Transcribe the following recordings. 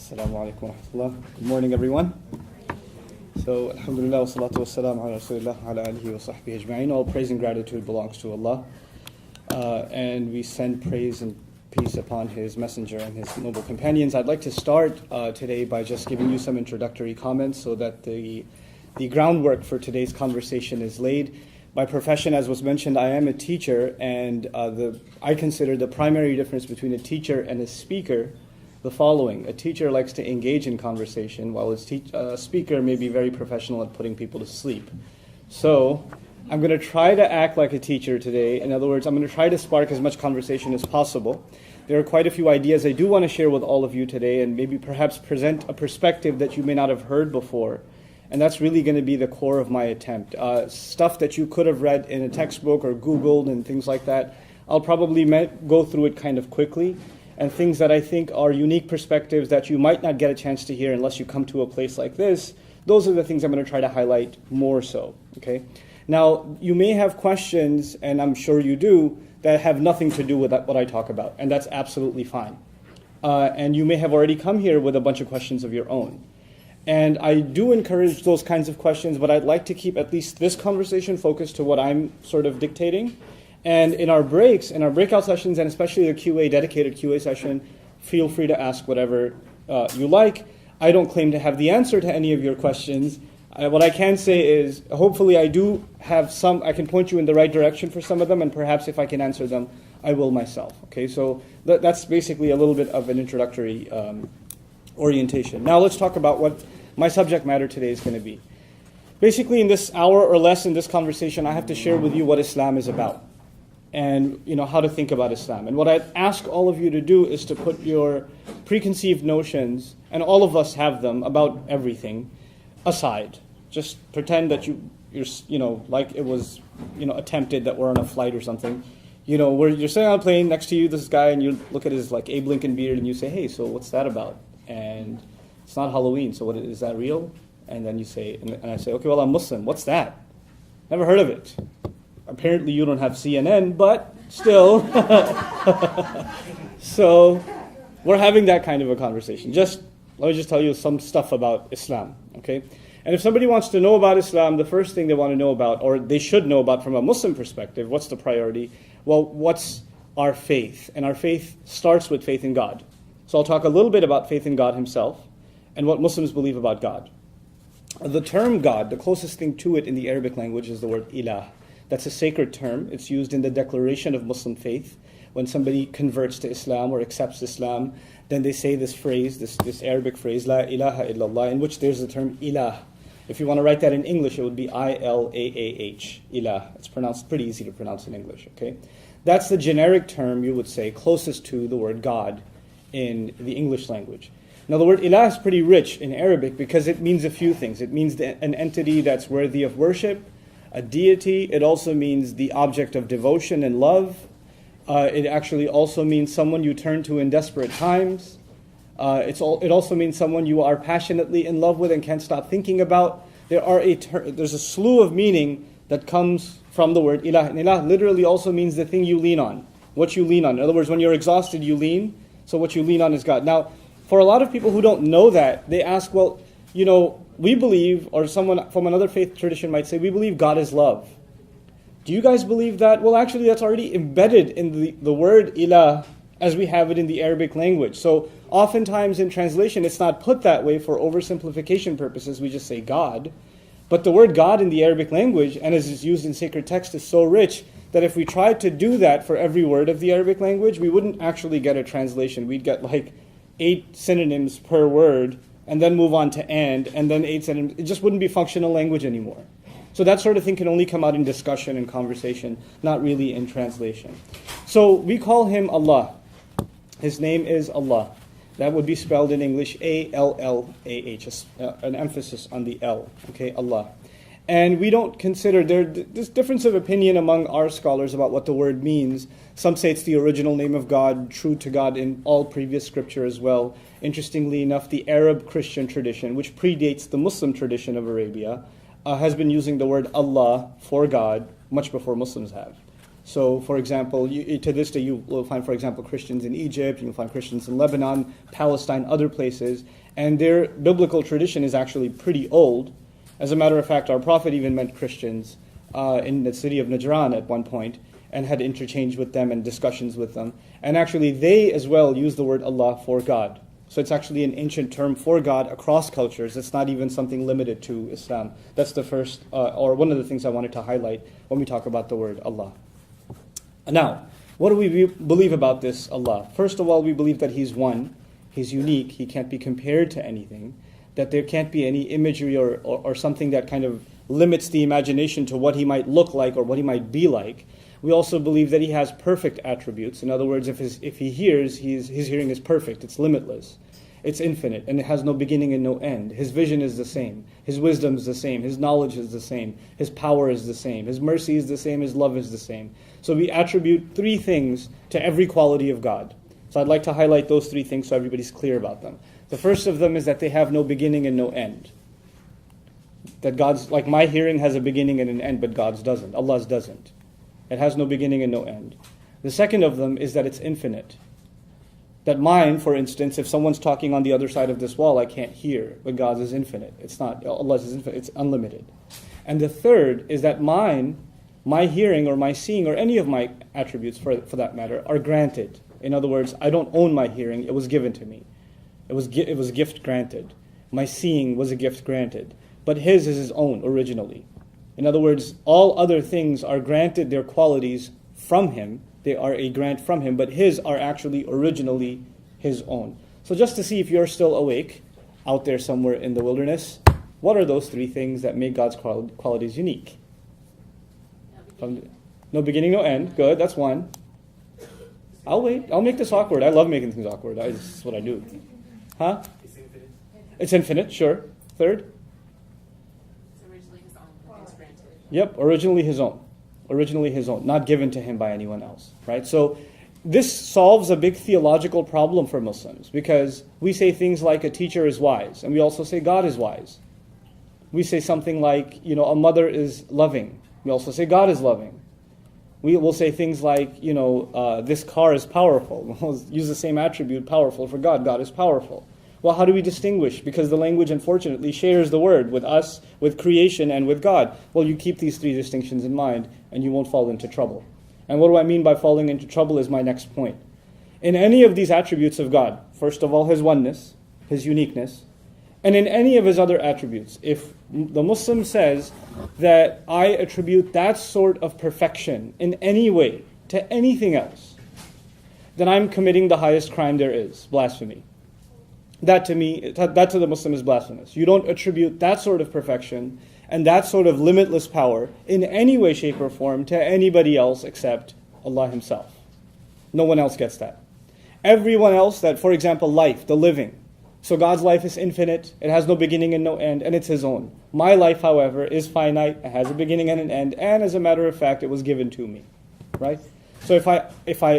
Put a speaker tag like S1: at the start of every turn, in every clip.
S1: Assalamu alaikum wa rahmatullah. Good morning, everyone. So, alhamdulillah, wa salatu wa salam ala rasulillah, ala alihi wa sahbihi ajma'in. All praise and gratitude belongs to Allah. And we send praise and peace upon His messenger and His noble companions. I'd like to start today by just giving you some introductory comments so that the groundwork for today's conversation is laid. By profession, as was mentioned, I am a teacher, and I consider the primary difference between a teacher and a speaker the following. A teacher likes to engage in conversation, while a speaker may be very professional at putting people to sleep. So I'm going to try to act like a teacher today. In other words, I'm going to try to spark as much conversation as possible. There are quite a few ideas I do want to share with all of you today, and maybe perhaps present a perspective that you may not have heard before. And that's really going to be the core of my attempt. Stuff that you could have read in a textbook or Googled and things like that, I'll probably go through it kind of quickly. And things that I think are unique perspectives that you might not get a chance to hear unless you come to a place like this, those are the things I'm going to try to highlight more so. Okay. Now, you may have questions, and I'm sure you do, that have nothing to do with what I talk about, and that's absolutely fine. And you may have already come here with a bunch of questions of your own. And I do encourage those kinds of questions, but I'd like to keep at least this conversation focused to what I'm sort of dictating. And in our breaks, in our breakout sessions, and especially the dedicated QA session, feel free to ask whatever you like. I don't claim to have the answer to any of your questions. What I can say is, hopefully I do have some, I can point you in the right direction for some of them, and perhaps if I can answer them, I will myself. Okay, so that's basically a little bit of an introductory orientation. Now let's talk about what my subject matter today is going to be. Basically, in this hour or less in this conversation, I have to share with you what Islam is about, and how to think about Islam. And what I'd ask all of you to do is to put your preconceived notions, and all of us have them, about everything, aside. Just pretend that you're like it was attempted that we're on a flight or something. Where you're sitting on a plane, next to you this guy, and you look at his like Abe Lincoln beard and you say, hey, so what's that about? And it's not Halloween, so what is that real? And then you say, and I say, okay, well, I'm Muslim. What's that? Never heard of it. Apparently you don't have CNN, but still. So we're having that kind of a conversation. Let me just tell you some stuff about Islam, okay? And if somebody wants to know about Islam, the first thing they want to know about, or they should know about from a Muslim perspective, what's the priority? Well, what's our faith? And our faith starts with faith in God. So I'll talk a little bit about faith in God Himself and what Muslims believe about God. The term God, the closest thing to it in the Arabic language is the word ilah. That's a sacred term. It's used in the declaration of Muslim faith. When somebody converts to Islam or accepts Islam, then they say this phrase, this Arabic phrase, La ilaha illallah, in which there's the term ilah. If you want to write that in English, it would be I-L-A-A-H, ilah. It's pretty easy to pronounce in English, okay? That's the generic term, you would say, closest to the word God in the English language. Now, the word ilah is pretty rich in Arabic because it means a few things. It means an entity that's worthy of worship, a deity. It also means the object of devotion and love. It actually also means someone you turn to in desperate times. It also means someone you are passionately in love with and can't stop thinking about. There's a slew of meaning that comes from the word ilah. And ilah literally also means the thing you lean on, what you lean on. In other words, when you're exhausted, you lean. So what you lean on is God. Now, for a lot of people who don't know that, they ask, well, we believe, or someone from another faith tradition might say, we believe God is love. Do you guys believe that? Well, actually, that's already embedded in the word ilah as we have it in the Arabic language. So oftentimes in translation, it's not put that way for oversimplification purposes. We just say God. But the word God in the Arabic language, and as it's used in sacred text, is so rich that if we tried to do that for every word of the Arabic language, we wouldn't actually get a translation. We'd get like 8 synonyms per word, and then move on to and then 8 synonyms. It just wouldn't be functional language anymore. So that sort of thing can only come out in discussion and conversation, not really in translation. So we call Him Allah. His name is Allah. That would be spelled in English A-L-L-A-H, an emphasis on the L, okay, Allah. And we don't consider, there's difference of opinion among our scholars about what the word means. Some say it's the original name of God, true to God in all previous scripture as well. Interestingly enough, the Arab Christian tradition, which predates the Muslim tradition of Arabia, has been using the word Allah for God much before Muslims have. So, for example, to this day you will find, for example, Christians in Egypt, you'll find Christians in Lebanon, Palestine, other places, and their biblical tradition is actually pretty old. As a matter of fact, our Prophet even met Christians in the city of Najran at one point, and had interchange with them and discussions with them. And actually, they as well use the word Allah for God. So it's actually an ancient term for God across cultures. It's not even something limited to Islam. That's the first, or one of the things I wanted to highlight when we talk about the word Allah. Now, what do we believe about this Allah? First of all, we believe that He's one. He's unique. He can't be compared to anything. That there can't be any imagery or something that kind of limits the imagination to what He might look like or what He might be like. We also believe that He has perfect attributes. In other words, if He hears, His hearing is perfect. It's limitless. It's infinite, and it has no beginning and no end. His vision is the same. His wisdom is the same. His knowledge is the same. His power is the same. His mercy is the same. His love is the same. So we attribute three things to every quality of God. So I'd like to highlight those three things so everybody's clear about them. The first of them is that they have no beginning and no end. That God's, like my hearing has a beginning and an end, but God's doesn't. Allah's doesn't. It has no beginning and no end. The second of them is that it's infinite. That mine, for instance, if someone's talking on the other side of this wall, I can't hear, but God's is infinite. It's not. Allah's is infinite. It's unlimited. And the third is that my hearing or my seeing or any of my attributes, for that matter, are granted. In other words, I don't own my hearing. It was given to me. It was a gift granted. My seeing was a gift granted. But His is His own originally. In other words, all other things are granted their qualities from Him. They are a grant from Him, but His are actually originally His own. So just to see if you're still awake out there somewhere in the wilderness, what are those three things that make God's qualities unique? No beginning, no end. Good, that's one. I'll wait. I'll make this awkward. I love making things awkward. This is what I do. Huh?
S2: It's infinite.
S1: It's infinite, sure. Third?
S3: It's originally His own, but it's granted.
S1: Yep, originally His own. Originally His own, not given to Him by anyone else, right? So this solves a big theological problem for Muslims because we say things like a teacher is wise, and we also say God is wise. We say something like, a mother is loving. We also say God is loving. We will say things like, this car is powerful. We'll use the same attribute, powerful, for God. God is powerful. Well, how do we distinguish? Because the language, unfortunately, shares the word with us, with creation, and with God. Well, you keep these three distinctions in mind, and you won't fall into trouble. And what do I mean by falling into trouble is my next point. In any of these attributes of God, first of all, His oneness, His uniqueness, and in any of His other attributes, if the Muslim says that I attribute that sort of perfection in any way to anything else, then I'm committing the highest crime there is, blasphemy. That to the Muslim is blasphemous. You don't attribute that sort of perfection and that sort of limitless power in any way, shape, or form to anybody else except Allah Himself. No one else gets that. Everyone else, that, for example, life, the living. So God's life is infinite, it has no beginning and no end, and it's His own. My life, however, is finite, it has a beginning and an end, and as a matter of fact, it was given to me. Right? So if I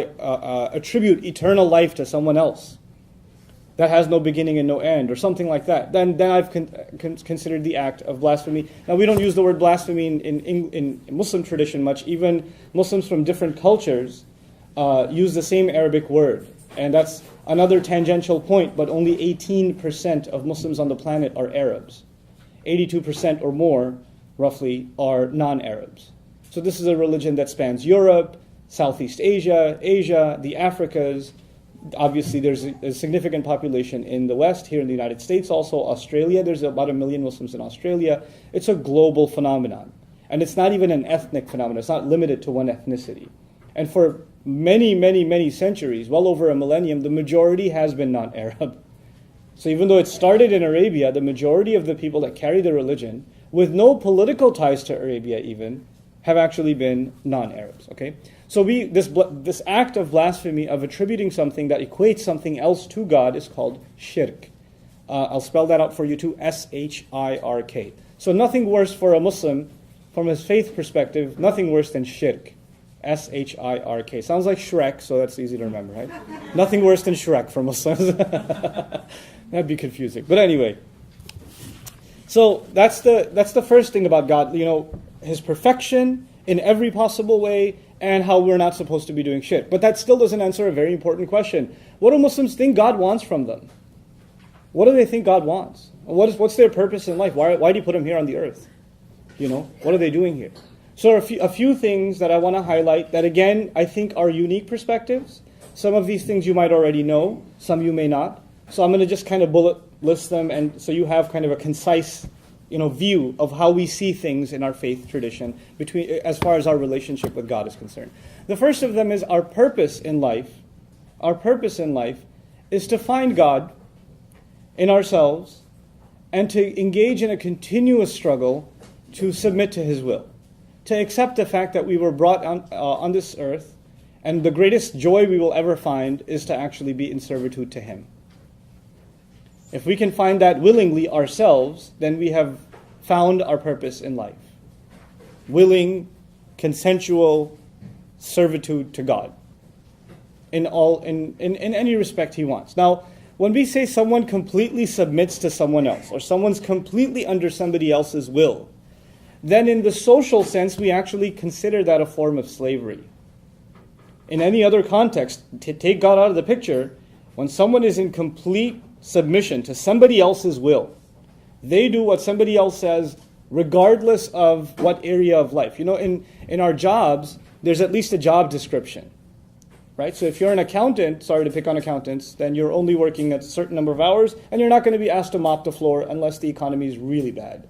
S1: attribute eternal life to someone else, that has no beginning and no end, or something like that, then I've considered the act of blasphemy. Now, we don't use the word blasphemy in Muslim tradition much. Even Muslims from different cultures use the same Arabic word. And that's another tangential point, but only 18% of Muslims on the planet are Arabs. 82% or more, roughly, are non-Arabs. So this is a religion that spans Europe, Southeast Asia, the Africas. Obviously, there's a significant population in the West, here in the United States, also Australia. There's about 1 million Muslims in Australia. It's a global phenomenon. And it's not even an ethnic phenomenon. It's not limited to one ethnicity. And for many, many, many centuries, well over a millennium, the majority has been non-Arab. So even though it started in Arabia, the majority of the people that carry the religion, with no political ties to Arabia even, have actually been non-Arabs. Okay? So this act of blasphemy, of attributing something that equates something else to God, is called shirk. I'll spell that out for you too, S-H-I-R-K. So nothing worse for a Muslim, from his faith perspective, nothing worse than shirk. S-H-I-R-K. Sounds like Shrek, so that's easy to remember, right? Nothing worse than Shrek for Muslims. That'd be confusing. But anyway, so that's the first thing about God. His perfection in every possible way, and how we're not supposed to be doing shirk. But that still doesn't answer a very important question. What do Muslims think God wants from them? What do they think God wants? What's their purpose in life? Why do you put them here on the earth? What are they doing here? So a few things that I want to highlight that, again, I think are unique perspectives. Some of these things you might already know, some you may not. So I'm going to just kind of bullet list them, and so you have kind of a concise view of how we see things in our faith tradition as far as our relationship with God is concerned. The first of them is our purpose in life. Our purpose in life is to find God in ourselves and to engage in a continuous struggle to submit to His will, to accept the fact that we were brought on this earth, and the greatest joy we will ever find is to actually be in servitude to Him. If we can find that willingly ourselves, then we have found our purpose in life. Willing, consensual servitude to God in any respect He wants. Now, when we say someone completely submits to someone else, or someone's completely under somebody else's will, then in the social sense, we actually consider that a form of slavery. In any other context, to take God out of the picture, when someone is in complete submission to somebody else's will, they do what somebody else says regardless of what area of life. In our jobs, there's at least a job description, right? So if you're an accountant, sorry to pick on accountants, then you're only working a certain number of hours, and you're not going to be asked to mop the floor unless the economy is really bad.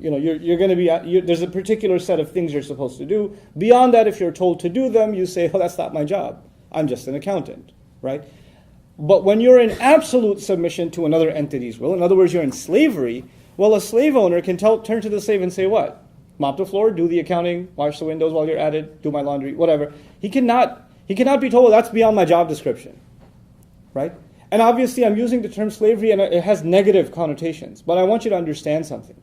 S1: You're going to be, there's a particular set of things you're supposed to do. Beyond that, if you're told to do them, you say, oh, that's not my job. I'm just an accountant, right? But when you're in absolute submission to another entity's will, in other words, you're in slavery, well, a slave owner can turn to the slave and say what? Mop the floor, do the accounting, wash the windows while you're at it, do my laundry, whatever. He cannot be told, well, that's beyond my job description, right? And obviously, I'm using the term slavery, and it has negative connotations. But I want you to understand something.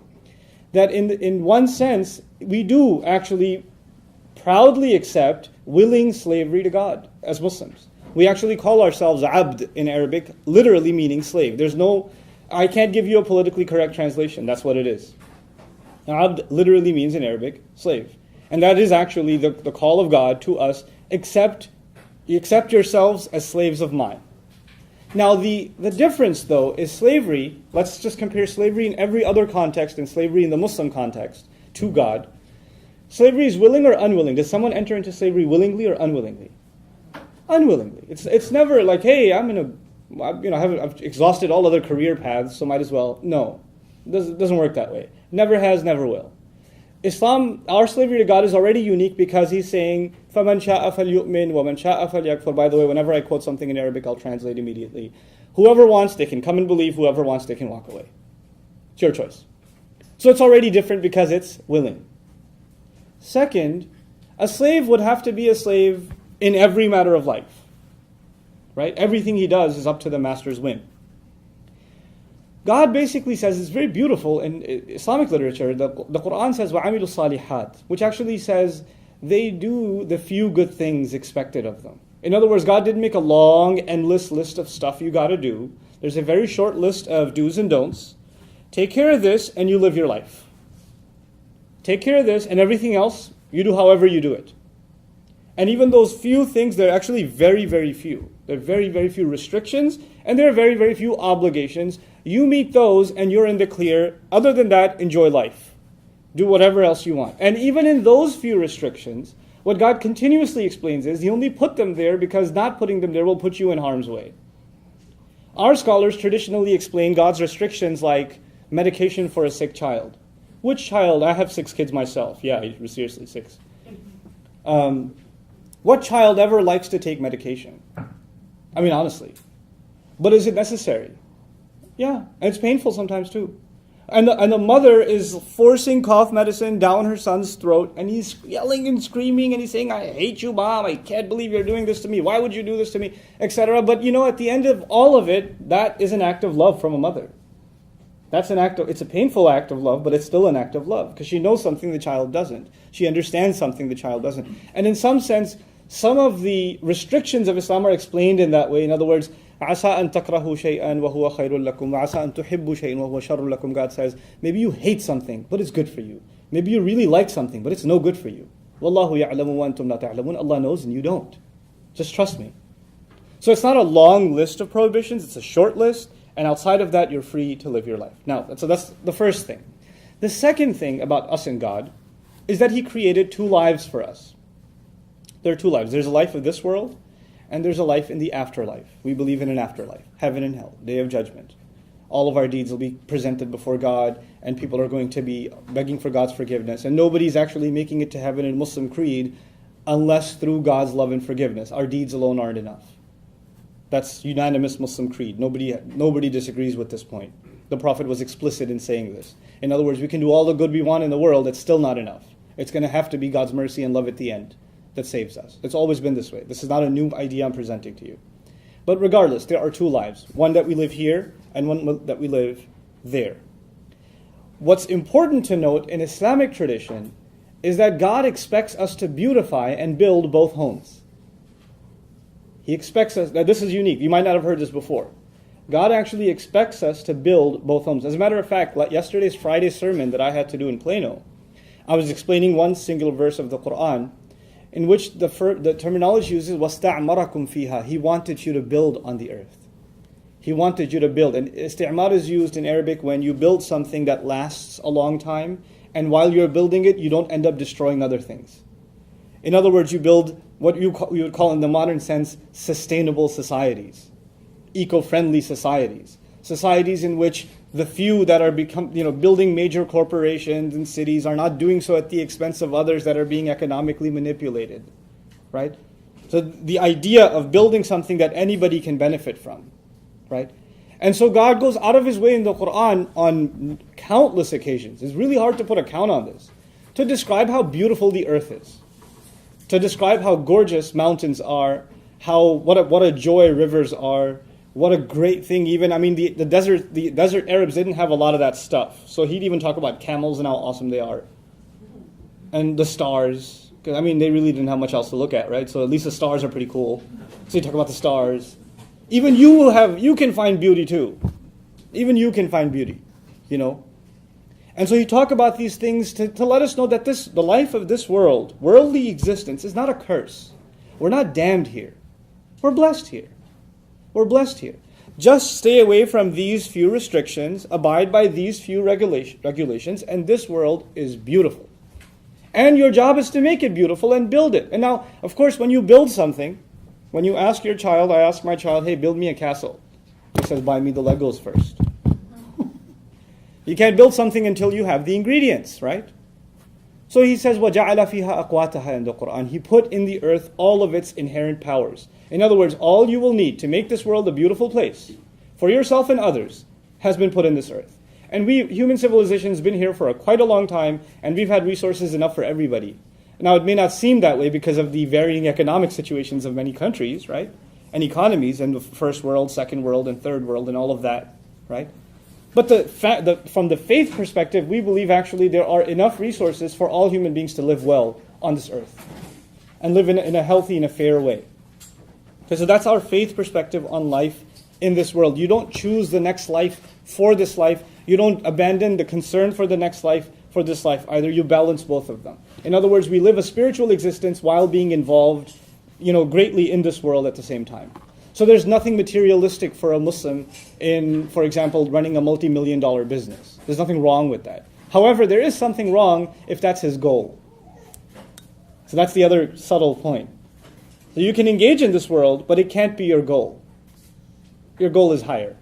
S1: That in one sense, we do actually proudly accept willing slavery to God as Muslims. We actually call ourselves abd in Arabic, literally meaning slave. I can't give you a politically correct translation. That's what it is. Abd literally means in Arabic, slave. And that is actually the call of God to us, accept yourselves as slaves of mine. Now, the difference, though, is slavery. Let's just compare slavery in every other context and slavery in the Muslim context to God. Slavery is willing or unwilling. Does someone enter into slavery willingly or unwillingly? Unwillingly. It's never like, hey, I've exhausted all other career paths, so might as well. No, it doesn't work that way. Never has, never will. Islam, our slavery to God is already unique because He's saying, فَمَنْ شَاءَ فَلْيُؤْمِنْ وَمَنْ شَاءَ فَلْيَكْفُرْ. By the way, whenever I quote something in Arabic, I'll translate immediately. Whoever wants, they can come and believe. Whoever wants, they can walk away. It's your choice. So it's already different because it's willing. Second, a slave would have to be a slave in every matter of life. Right? Everything he does is up to the master's whim. God basically says, it's very beautiful in Islamic literature, the Quran says, وَعَمِلُوا الصَّالِحَاتِ, which actually says they do the few good things expected of them. In other words, God didn't make a long, endless list of stuff you got to do. There's a very short list of do's and don'ts. Take care of this and you live your life. Take care of this and everything else, you do however you do it. And even those few things, they're actually very, very few. There are very, very few restrictions, and there are very, very few obligations. You meet those, and you're in the clear. Other than that, enjoy life. Do whatever else you want. And even in those few restrictions, what God continuously explains is He only put them there because not putting them there will put you in harm's way. Our scholars traditionally explain God's restrictions like medication for a sick child. Which child? I have 6 kids myself. Yeah, seriously, 6. What child ever likes to take medication? I mean, honestly. But is it necessary? Yeah, and it's painful sometimes too. And the mother is forcing cough medicine down her son's throat, and he's yelling and screaming, and he's saying, I hate you, Mom, I can't believe you're doing this to me, why would you do this to me, etc. But at the end of all of it, that is an act of love from a mother. It's a painful act of love, but it's still an act of love, because she knows something the child doesn't. She understands something the child doesn't. And in some sense, some of the restrictions of Islam are explained in that way. In other words, عَسَىٰ أَن تَكْرَهُوا شَيْئًا وَهُوَ خَيْرٌ لَكُمْ وَعَسَىٰ أَن تُحِبُّوا شَيْئًا وَهُوَ شَرٌ لَكُمْ. God says, maybe you hate something, but it's good for you. Maybe you really like something, but it's no good for you. وَاللَّهُ يَعْلَمُ وَأَنْتُمْ لَا تَعْلَمُونَ. Allah knows and you don't. Just trust me. So it's not a long list of prohibitions, it's a short list, and outside of that, you're free to live your life. Now, so that's the first thing. The second thing about us and God is that He created two lives for us. There are two lives. There's a life of this world, and there's a life in the afterlife. We believe in an afterlife, heaven and hell, day of judgment. All of our deeds will be presented before God, and people are going to be begging for God's forgiveness. And nobody's actually making it to heaven in Muslim creed unless through God's love and forgiveness. Our deeds alone aren't enough. That's unanimous Muslim creed. Nobody disagrees with this point. The Prophet was explicit in saying this. In other words, we can do all the good we want in the world, it's still not enough. It's going to have to be God's mercy and love at the end that saves us. It's always been this way. This is not a new idea I'm presenting to you. But regardless, there are two lives. One that we live here and one that we live there. What's important to note in Islamic tradition is that God expects us to beautify and build both homes. He expects us, now this is unique, you might not have heard this before. God actually expects us to build both homes. As a matter of fact, like yesterday's Friday sermon that I had to do in Plano, I was explaining one singular verse of the Quran in which the terminology uses وَاسْتَعْمَرَكُمْ فِيهَا. He wanted you to build on the earth. He wanted you to build. And isti'mar is used in Arabic when you build something that lasts a long time, and while you're building it, you don't end up destroying other things. In other words, you build what you would call in the modern sense sustainable societies, eco-friendly societies, societies in which the few that are building major corporations and cities are not doing so at the expense of others that are being economically manipulated, right? So the idea of building something that anybody can benefit from, right? And so God goes out of His way in the Quran on countless occasions. It's really hard to put a count on this, to describe how beautiful the earth is, to describe how gorgeous mountains are, what a joy rivers are, what a great thing even, the desert Arabs didn't have a lot of that stuff. So he'd even talk about camels and how awesome they are. And the stars, because they really didn't have much else to look at, right? So at least the stars are pretty cool. So you talk about the stars. Even you can find beauty too. Even you can find beauty, And so you talk about these things to let us know that the life of this world, worldly existence, is not a curse. We're not damned here. We're blessed here. We're blessed here. Just stay away from these few restrictions, abide by these few regulations, and this world is beautiful. And your job is to make it beautiful and build it. And now, of course, when you build something, when you ask your child, I ask my child, hey, build me a castle. He says, buy me the Legos first. You can't build something until you have the ingredients, right? So he says, وَجَعَلَ فِيهَا أَقْوَاتَهَا in the Quran. He put in the earth all of its inherent powers. In other words, all you will need to make this world a beautiful place for yourself and others has been put in this earth. And human civilization has been here for quite a long time, and we've had resources enough for everybody. Now, it may not seem that way because of the varying economic situations of many countries, right? And economies, and the first world, second world, and third world, and all of that, right? But from the faith perspective, we believe actually there are enough resources for all human beings to live well on this earth and live in a healthy and a fair way. Okay, so that's our faith perspective on life in this world. You don't choose the next life for this life. You don't abandon the concern for the next life for this life either. You balance both of them. In other words, we live a spiritual existence while being involved, greatly in this world at the same time. So there's nothing materialistic for a Muslim in, for example, running a multi-million-dollar business. There's nothing wrong with that. However, there is something wrong if that's his goal. So that's the other subtle point. So you can engage in this world, but it can't be your goal. Your goal is higher.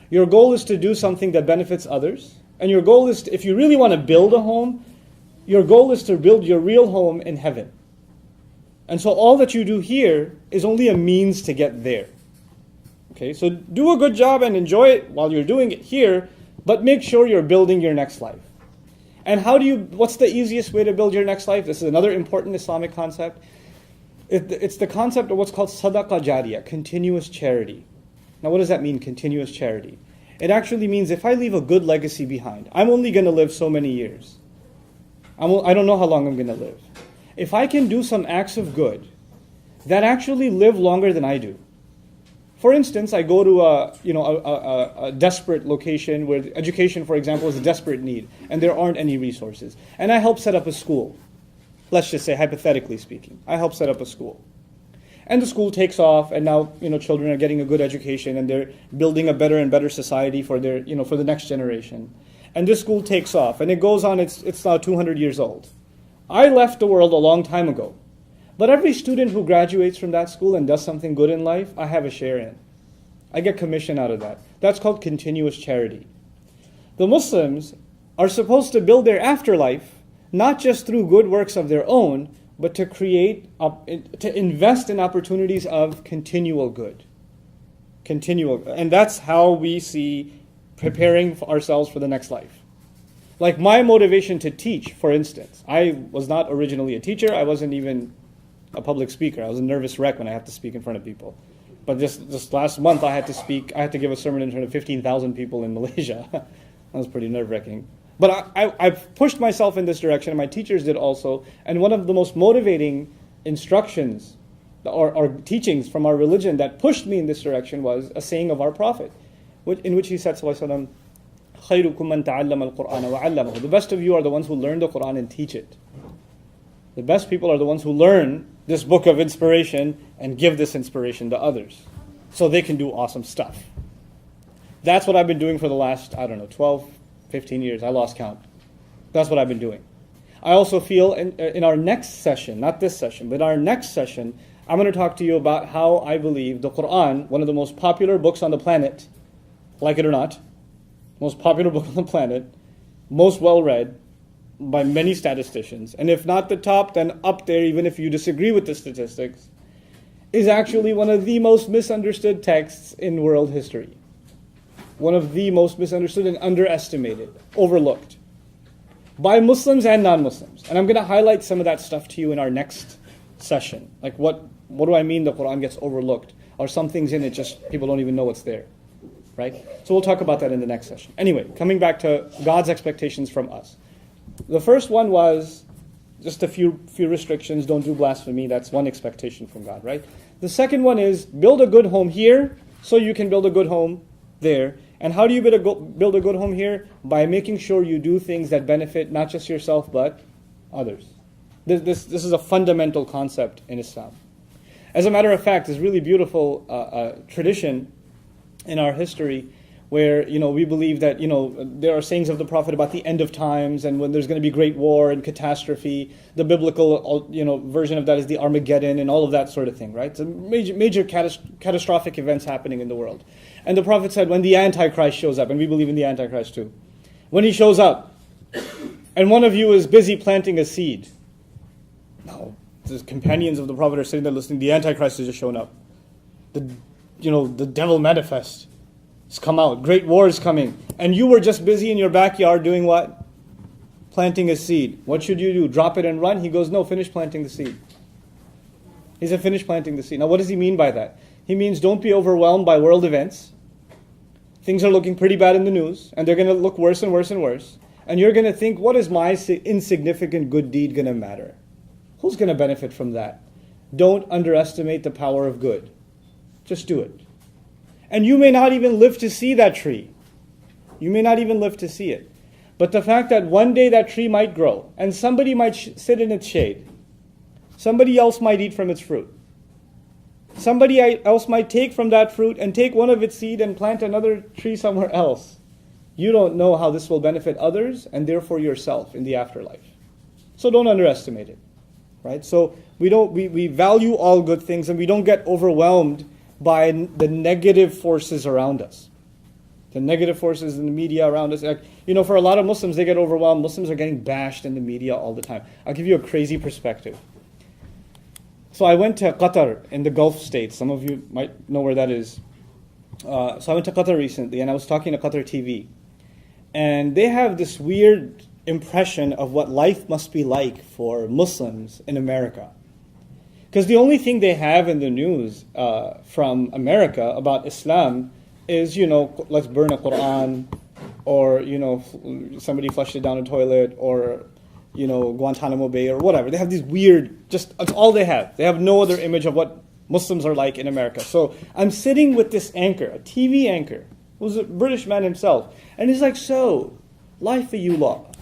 S1: Your goal is to do something that benefits others. And your goal is, if you really want to build a home, your goal is to build your real home in heaven. And so all that you do here is only a means to get there. Okay, so do a good job and enjoy it while you're doing it here, but make sure you're building your next life. And what's the easiest way to build your next life? This is another important Islamic concept. It's the concept of what's called sadaqah jariyah, continuous charity. Now what does that mean, continuous charity? It actually means if I leave a good legacy behind, I'm only going to live so many years. I don't know how long I'm going to live. If I can do some acts of good that actually live longer than I do. For instance, I go to a desperate location where education, for example, is a desperate need, and there aren't any resources. And I help set up a school. Let's just say, hypothetically speaking, I help set up a school. And the school takes off, and now, children are getting a good education, and they're building a better and better society for their, for the next generation. And this school takes off, and it goes on, it's now 200 years old. I left the world a long time ago. But every student who graduates from that school and does something good in life, I have a share in. I get commission out of that. That's called continuous charity. The Muslims are supposed to build their afterlife, not just through good works of their own, but to to invest in opportunities of continual good. And that's how we see preparing ourselves for the next life. Like my motivation to teach, for instance, I was not originally a teacher. I wasn't even a public speaker. I was a nervous wreck when I have to speak in front of people. But this last month I had to give a sermon in front of 15,000 people in Malaysia. That was pretty nerve-wracking. But I've pushed myself in this direction, and my teachers did also. And one of the most motivating instructions or teachings from our religion that pushed me in this direction was a saying of our Prophet, in which he said, Sallallahu Alaihi Wasallam, خَيْرُكُمْ مَنْ تَعَلَّمَ الْقُرْآنَ وَعَلَّمَهُ. The best of you are the ones who learn the Qur'an and teach it. The best people are the ones who learn this book of inspiration and give this inspiration to others so they can do awesome stuff. That's what I've been doing for the last, 12, 15 years. I lost count. That's what I've been doing. I also feel in our next session, not this session, but our next session, I'm going to talk to you about how I believe the Quran, one of the most popular books on the planet, like it or not, most popular book on the planet, most well-read by many statisticians, and if not the top, then up there, even if you disagree with the statistics, is actually one of the most misunderstood texts in world history. One of the most misunderstood and underestimated, overlooked, by Muslims and non-Muslims. And I'm going to highlight some of that stuff to you in our next session. Like what do I mean the Quran gets overlooked? Or some things in it just people don't even know it's there. Right? So we'll talk about that in the next session. Anyway, coming back to God's expectations from us. The first one was just a few restrictions. Don't do blasphemy. That's one expectation from God, right? The second one is build a good home here so you can build a good home there. And how do you build a good home here? By making sure you do things that benefit not just yourself but others. This is a fundamental concept in Islam. As a matter of fact, there's really beautiful tradition in our history where we believe that there are sayings of the Prophet about the end of times and when there's going to be great war and catastrophe. The biblical version of that is the Armageddon and all of that sort of thing, right? So major catastrophic events happening in the world. And the Prophet said when the Antichrist shows up, and we believe in the Antichrist too, when he shows up and one of you is busy planting a seed. No, the companions of the Prophet are sitting there listening. The Antichrist has just shown up. The devil manifest. It's come out. Great war is coming. And you were just busy in your backyard doing what? Planting a seed. What should you do? Drop it and run? He goes, no, finish planting the seed. He said, finish planting the seed. Now what does he mean by that? He means don't be overwhelmed by world events. Things are looking pretty bad in the news, and they're going to look worse and worse and worse. And you're going to think, what is my insignificant good deed going to matter? Who's going to benefit from that? Don't underestimate the power of good. Just do it. And you may not even live to see that tree. You may not even live to see it. But the fact that one day that tree might grow, and somebody might sit in its shade. Somebody else might eat from its fruit. Somebody else might take from that fruit and take one of its seed and plant another tree somewhere else. You don't know how this will benefit others and therefore yourself in the afterlife. So don't underestimate it. Right? So we value all good things and we don't get overwhelmed by the negative forces around us. The negative forces in the media around us. For a lot of Muslims, they get overwhelmed. Muslims are getting bashed in the media all the time. I'll give you a crazy perspective. So I went to Qatar in the Gulf states. Some of you might know where that is. So I went to Qatar recently and I was talking to Qatar TV. And they have this weird impression of what life must be like for Muslims in America. Because the only thing they have in the news from America about Islam is, let's burn a Quran, or, somebody flushed it down a toilet, or, Guantanamo Bay, or whatever. They have these weird, that's all they have. They have no other image of what Muslims are like in America. So I'm sitting with this anchor, a TV anchor, who's a British man himself, and he's like, so, life for you lot.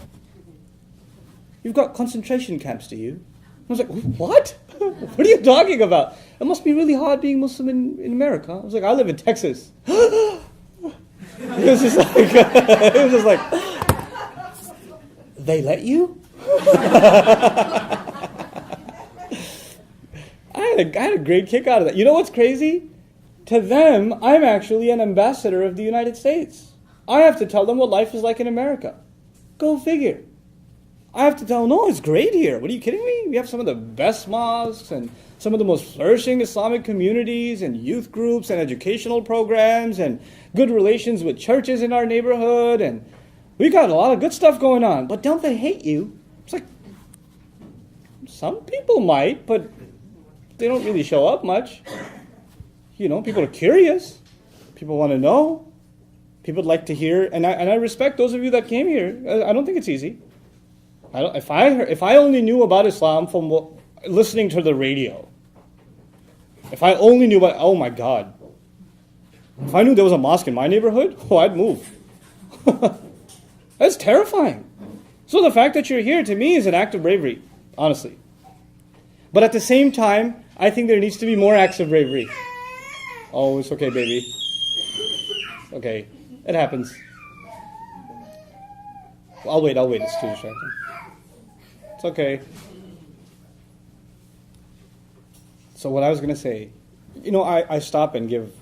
S1: You've got concentration camps, do you? I was like, what? What are you talking about? It must be really hard being Muslim in America. I was like, I live in Texas. It was just like, it was just like, they let you? I had a great kick out of that. You know what's crazy? To them, I'm actually an ambassador of the United States. I have to tell them what life is like in America. Go figure. I have to tell them, no, it's great here. What are you kidding me? We have some of the best mosques and some of the most flourishing Islamic communities and youth groups and educational programs and good relations with churches in our neighborhood. And we got a lot of good stuff going on. But don't they hate you? It's like, some people might, but they don't really show up much. You know, people are curious. People want to know. People would like to hear. And I respect those of you that came here. I don't think it's easy. If I only knew about Islam from listening to the radio, if I only knew about, oh my God, if I knew there was a mosque in my neighborhood, I'd move. That's terrifying. So the fact that you're here to me is an act of bravery, honestly. But at the same time, I think there needs to be more acts of bravery. Oh, it's okay, baby. Okay, it happens. I'll wait, it's too distracting. It's okay. So what I was going to say, you know, I stop and give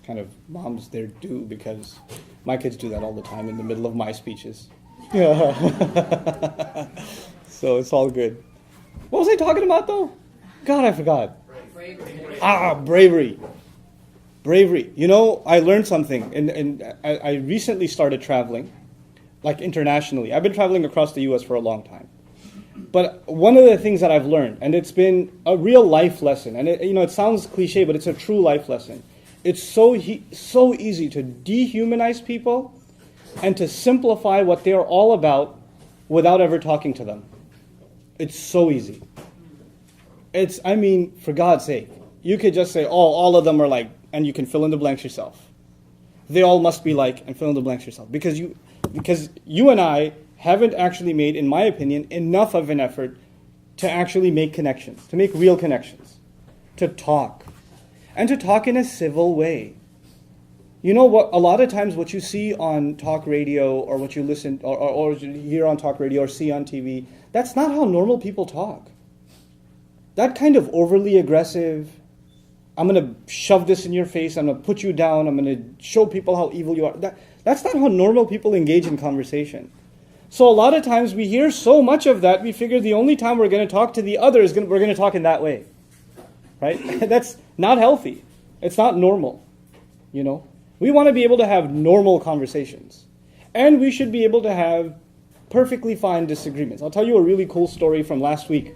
S1: kind of moms their due because my kids do that all the time in the middle of my speeches. So it's all good. What was I talking about though? God, I forgot. Bravery. Bravery. You know, I learned something, and I recently started traveling, like internationally. I've been traveling across the U.S. for a long time. But one of the things that I've learned, and it's been a real life lesson, and it sounds cliche, but it's a true life lesson. It's so easy to dehumanize people and to simplify what they're all about without ever talking to them. It's so easy. For God's sake, you could just say, oh, all of them are like, and you can fill in the blanks yourself. They all must be like, and fill in the blanks yourself. Because you and I haven't actually made, in my opinion, enough of an effort to actually make connections, to make real connections, to talk, and to talk in a civil way. You know what? A lot of times what you see on talk radio, or what you listen, or hear on talk radio, or see on TV, that's not how normal people talk. That kind of overly aggressive, I'm going to shove this in your face, I'm going to put you down, I'm going to show people how evil you are. That's not how normal people engage in conversation. So a lot of times we hear so much of that, we figure the only time we're going to talk to the other is we're going to talk in that way. Right? That's not healthy. It's not normal. You know? We want to be able to have normal conversations. And we should be able to have perfectly fine disagreements. I'll tell you a really cool story from last week.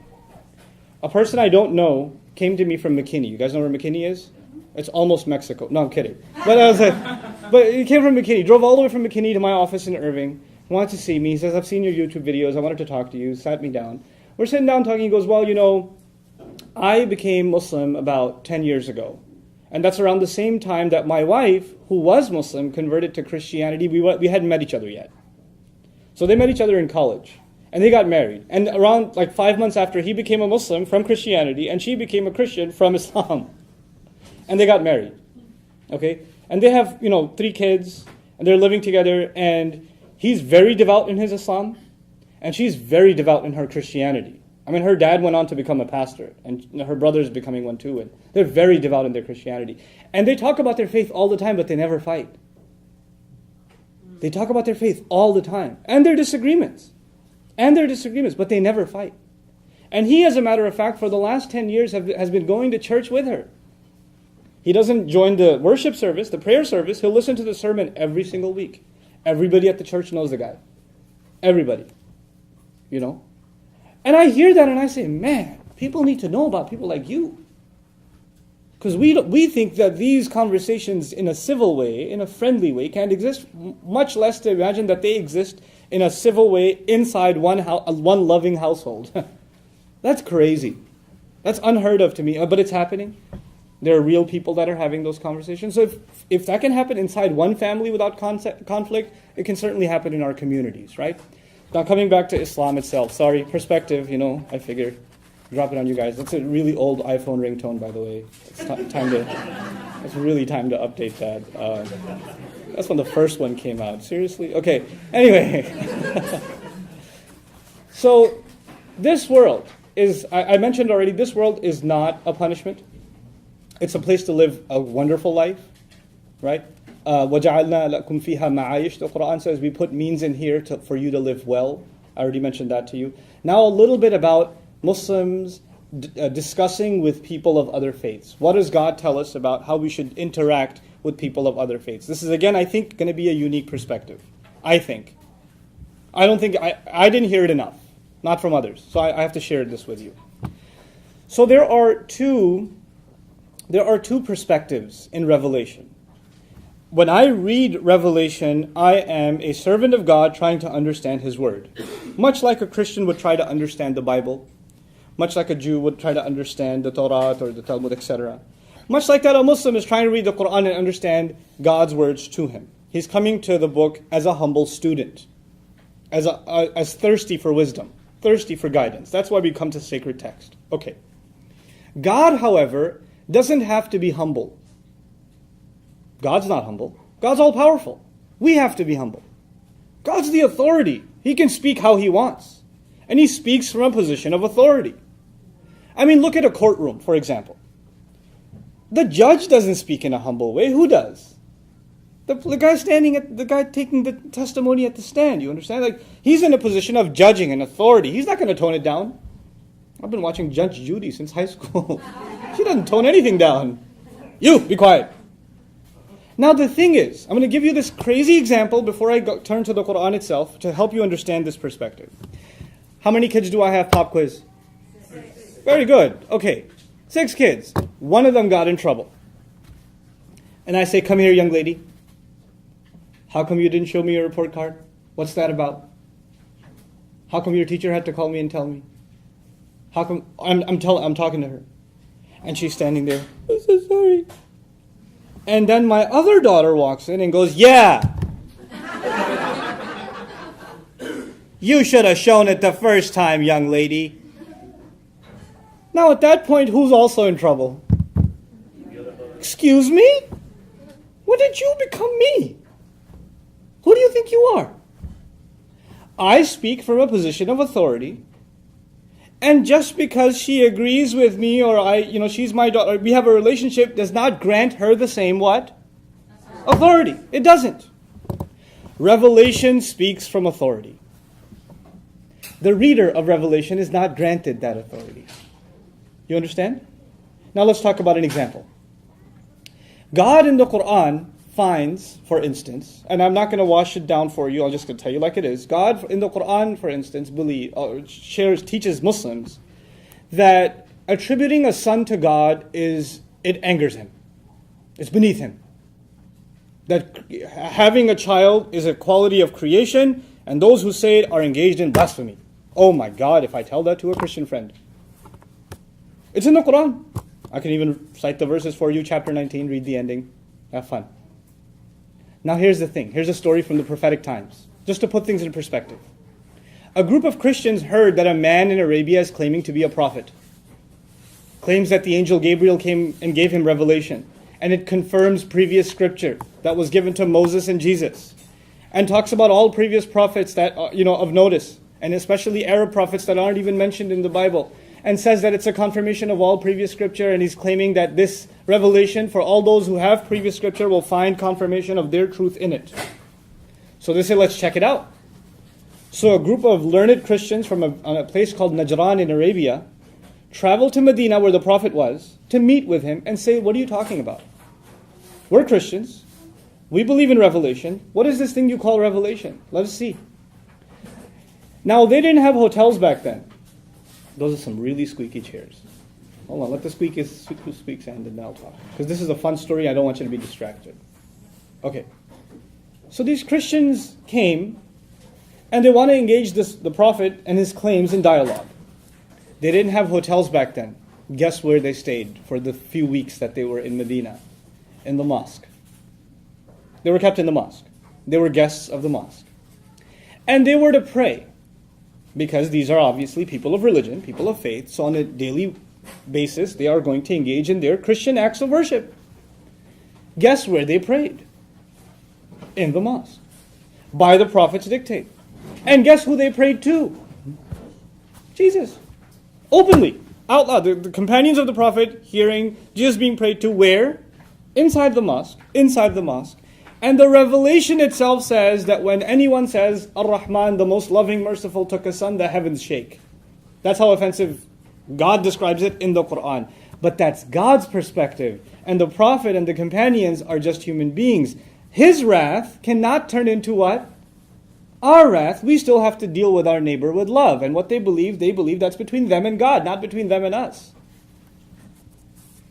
S1: A person I don't know came to me from McKinney. You guys know where McKinney is? It's almost Mexico. No, I'm kidding. But he came from McKinney. Drove all the way from McKinney to my office in Irving. Wanted to see me. He says, I've seen your YouTube videos. I wanted to talk to you. Sat me down. We're sitting down talking. He goes, well, you know, I became Muslim about 10 years ago. And that's around the same time that my wife, who was Muslim, converted to Christianity. We hadn't met each other yet. So they met each other in college. And they got married. And around like 5 months after, he became a Muslim from Christianity, and she became a Christian from Islam. And they got married. Okay? And they have, 3 kids, and they're living together, and he's very devout in his Islam, and she's very devout in her Christianity. I mean, her dad went on to become a pastor, and her brother's becoming one too, and they're very devout in their Christianity. And they talk about their faith all the time, but they never fight. They talk about their faith all the time, and their disagreements. But they never fight. And he, as a matter of fact, for the last 10 years has been going to church with her. He doesn't join the worship service, the prayer service. He'll listen to the sermon every single week. Everybody at the church knows the guy. Everybody. And I hear that and I say, man, people need to know about people like you. Because we think that these conversations in a civil way, in a friendly way, can't exist, much less to imagine that they exist in a civil way inside one loving household. That's crazy. That's unheard of to me, but it's happening. There are real people that are having those conversations. So if that can happen inside one family without conflict, it can certainly happen in our communities, right? Now coming back to Islam itself, sorry, perspective, I figure. Drop it on you guys. That's a really old iPhone ringtone, by the way. It's really time to update that. That's when the first one came out. Seriously? Okay. Anyway. So, this world is, I mentioned already, this world is not a punishment. It's a place to live a wonderful life, right? وَجَعَلْنَا لَكُمْ فِيهَا مَعَايِشْ. The Quran says we put means in here for you to live well. I already mentioned that to you. Now a little bit about Muslims discussing with people of other faiths. What does God tell us about how we should interact with people of other faiths? This is, again, I think, going to be a unique perspective. I think. I didn't hear it enough. Not from others. So I have to share this with you. So there are two perspectives in Revelation. When I read Revelation, I am a servant of God trying to understand His Word. Much like a Christian would try to understand the Bible. Much like a Jew would try to understand the Torah or the Talmud, etc. Much like that, a Muslim is trying to read the Quran and understand God's words to him. He's coming to the book as a humble student, as thirsty for wisdom, thirsty for guidance. That's why we come to sacred text. Okay. God, however, doesn't have to be humble. God's not humble. God's all-powerful. We have to be humble. God's the authority. He can speak how He wants. And He speaks from a position of authority. I mean, look at a courtroom, for example. The judge doesn't speak in a humble way. Who does? The guy taking the testimony at the stand. You understand? Like, he's in a position of judging and authority. He's not going to tone it down. I've been watching Judge Judy since high school. She doesn't tone anything down. You, be quiet. Now the thing is, I'm going to give you this crazy example before I turn to the Quran itself to help you understand this perspective. How many kids do I have? Pop quiz. 6. Very good. Okay. 6 kids. One of them got in trouble. And I say, come here, young lady. How come you didn't show me your report card? What's that about? How come your teacher had to call me and tell me? How come I'm talking to her. And she's standing there. I'm so sorry. And then my other daughter walks in and goes, yeah. You should have shown it the first time, young lady. Now at that point, who's also in trouble? Excuse me? When did you become me? Who do you think you are? I speak from a position of authority. And just because she agrees with me or she's my daughter, we have a relationship, does not grant her the same what? Authority. It doesn't. Revelation speaks from authority. The reader of Revelation is not granted that authority. You understand? Now let's talk about an example. God in the Quran finds, for instance, and I'm not going to wash it down for you, I'm just going to tell you like it is. God in the Quran, for instance, teaches Muslims that attributing a son to God it angers Him. It's beneath Him. That having a child is a quality of creation, and those who say it are engaged in blasphemy. Oh my God, if I tell that to a Christian friend. It's in the Quran. I can even cite the verses for you, chapter 19, read the ending. Have fun. Now here's the thing. Here's a story from the prophetic times. Just to put things in perspective. A group of Christians heard that a man in Arabia is claiming to be a prophet. Claims that the angel Gabriel came and gave him revelation. And it confirms previous scripture that was given to Moses and Jesus. And talks about all previous prophets that of notice. And especially Arab prophets that aren't even mentioned in the Bible. And says that it's a confirmation of all previous scripture, and he's claiming that this revelation, for all those who have previous scripture, will find confirmation of their truth in it. So they say, let's check it out. So a group of learned Christians from a place called Najran in Arabia traveled to Medina, where the Prophet was, to meet with him and say, what are you talking about? We're Christians. We believe in revelation. What is this thing you call revelation? Let us see. Now, they didn't have hotels back then. Those are some really squeaky chairs. Hold on, let the who squeaks end and then I'll talk. Because this is a fun story, I don't want you to be distracted. Okay. So these Christians came, and they want to engage the Prophet and his claims in dialogue. They didn't have hotels back then. Guess where they stayed for the few weeks that they were in Medina? In the mosque. They were kept in the mosque. They were guests of the mosque. And they were to pray. because these are obviously people of religion, people of faith. So on a daily basis, they are going to engage in their Christian acts of worship. Guess where they prayed? In the mosque. By the Prophet's dictate. And guess who they prayed to? Jesus. Openly. Out loud. The companions of the Prophet hearing Jesus being prayed to where? Inside the mosque. Inside the mosque. And the revelation itself says that when anyone says, Ar-Rahman, the most loving, merciful, took a son, the heavens shake. That's how offensive God describes it in the Quran. But that's God's perspective. And the Prophet and the companions are just human beings. His wrath cannot turn into what? Our wrath. We still have to deal with our neighbor with love. And what they believe that's between them and God, not between them and us.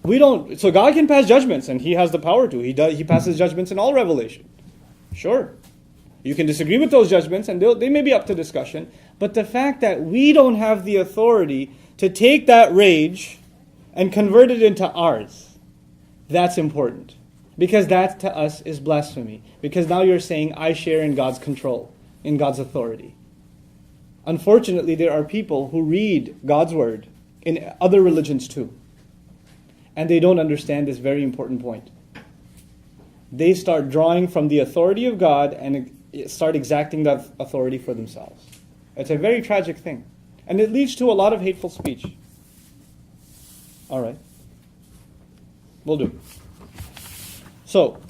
S1: So God can pass judgments, and He has the power to. He passes judgments in all revelation. Sure. You can disagree with those judgments, and they may be up to discussion. But the fact that we don't have the authority to take that rage and convert it into ours, that's important. Because that to us is blasphemy. Because now you're saying, I share in God's control, in God's authority. Unfortunately, there are people who read God's word in other religions too. And they don't understand this very important point. They start drawing from the authority of God and start exacting that authority for themselves. It's a very tragic thing. And it leads to a lot of hateful speech. All right. We'll do. So,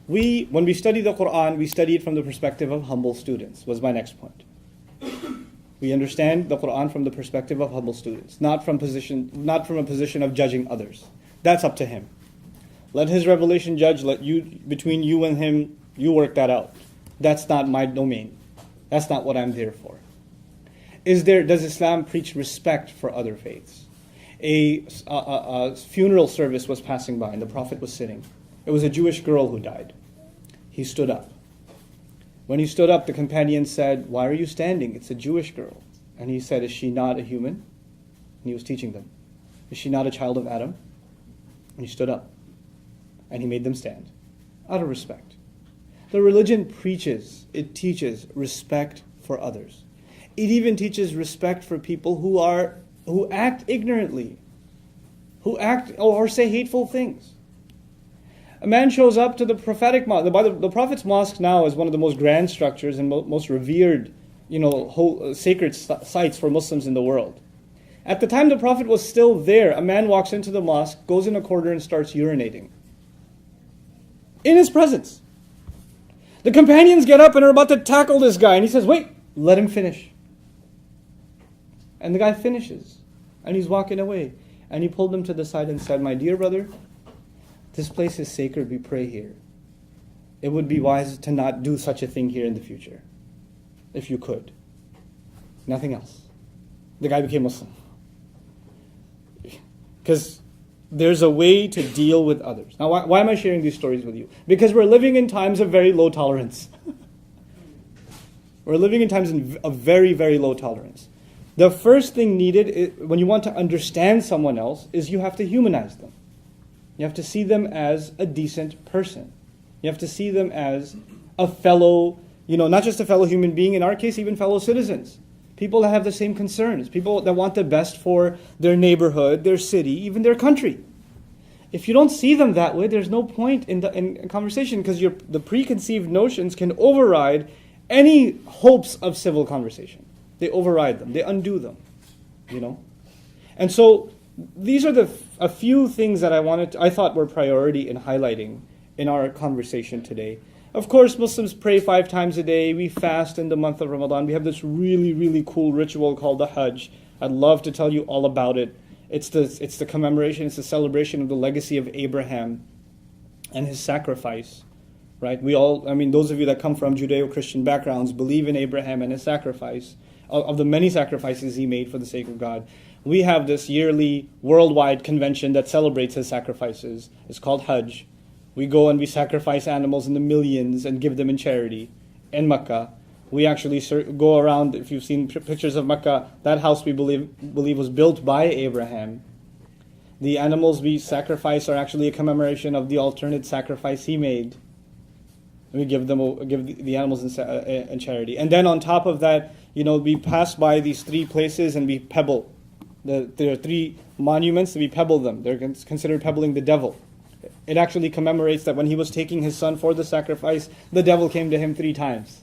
S1: when we study the Quran, we study it from the perspective of humble students, was my next point. We understand the Quran from the perspective of humble students, not from a position of judging others. That's up to Him. Let His revelation judge, between you and Him, you work that out. That's not my domain. That's not what I'm there for. Does Islam preach respect for other faiths? A funeral service was passing by and the Prophet was sitting. It was a Jewish girl who died. He stood up. When he stood up, the companion said, "Why are you standing? It's a Jewish girl." And he said, "Is she not a human?" And he was teaching them. "Is she not a child of Adam?" And he stood up. And he made them stand. Out of respect. The religion it teaches respect for others. It even teaches respect for people who act ignorantly, who act or say hateful things. A man shows up to the prophetic mosque. The Prophet's mosque now is one of the most grand structures and most revered, sacred sites for Muslims in the world. At the time the Prophet was still there, a man walks into the mosque, goes in a corner and starts urinating. In his presence. The companions get up and are about to tackle this guy, and he says, "Wait, let him finish." And the guy finishes, and he's walking away. And he pulled him to the side and said, "My dear brother, this place is sacred, we pray here. It would be wise to not do such a thing here in the future, if you could." Nothing else. The guy became Muslim. Because there's a way to deal with others. Now, why am I sharing these stories with you? Because we're living in times of very low tolerance. We're living in times of very, very low tolerance. The first thing needed, when you want to understand someone else, is you have to humanize them. You have to see them as a decent person. You have to see them as a fellow, not just a fellow human being, in our case, even fellow citizens. People that have the same concerns. People that want the best for their neighborhood, their city, even their country. If you don't see them that way, there's no point in conversation, because the preconceived notions can override any hopes of civil conversation. They override them. They undo them. And so these are a few things that I thought were priority in highlighting in our conversation today. Of course, Muslims pray 5 times a day. We fast in the month of Ramadan. We have this really, really cool ritual called the Hajj. I'd love to tell you all about it. It's the commemoration, it's the celebration of the legacy of Abraham and his sacrifice. Right? Those of you that come from Judeo-Christian backgrounds believe in Abraham and his sacrifice, of the many sacrifices he made for the sake of God. We have this yearly worldwide convention that celebrates his sacrifices. It's called Hajj. We go and we sacrifice animals in the millions and give them in charity in Mecca. We actually go around, if you've seen pictures of Mecca, that house we believe was built by Abraham. The animals we sacrifice are actually a commemoration of the alternate sacrifice he made. We give the animals in charity. And then on top of that, we pass by these three places and we pebble. There are three monuments, we pebble them. They're considered pebbling the devil. It actually commemorates that when he was taking his son for the sacrifice, the devil came to him 3 times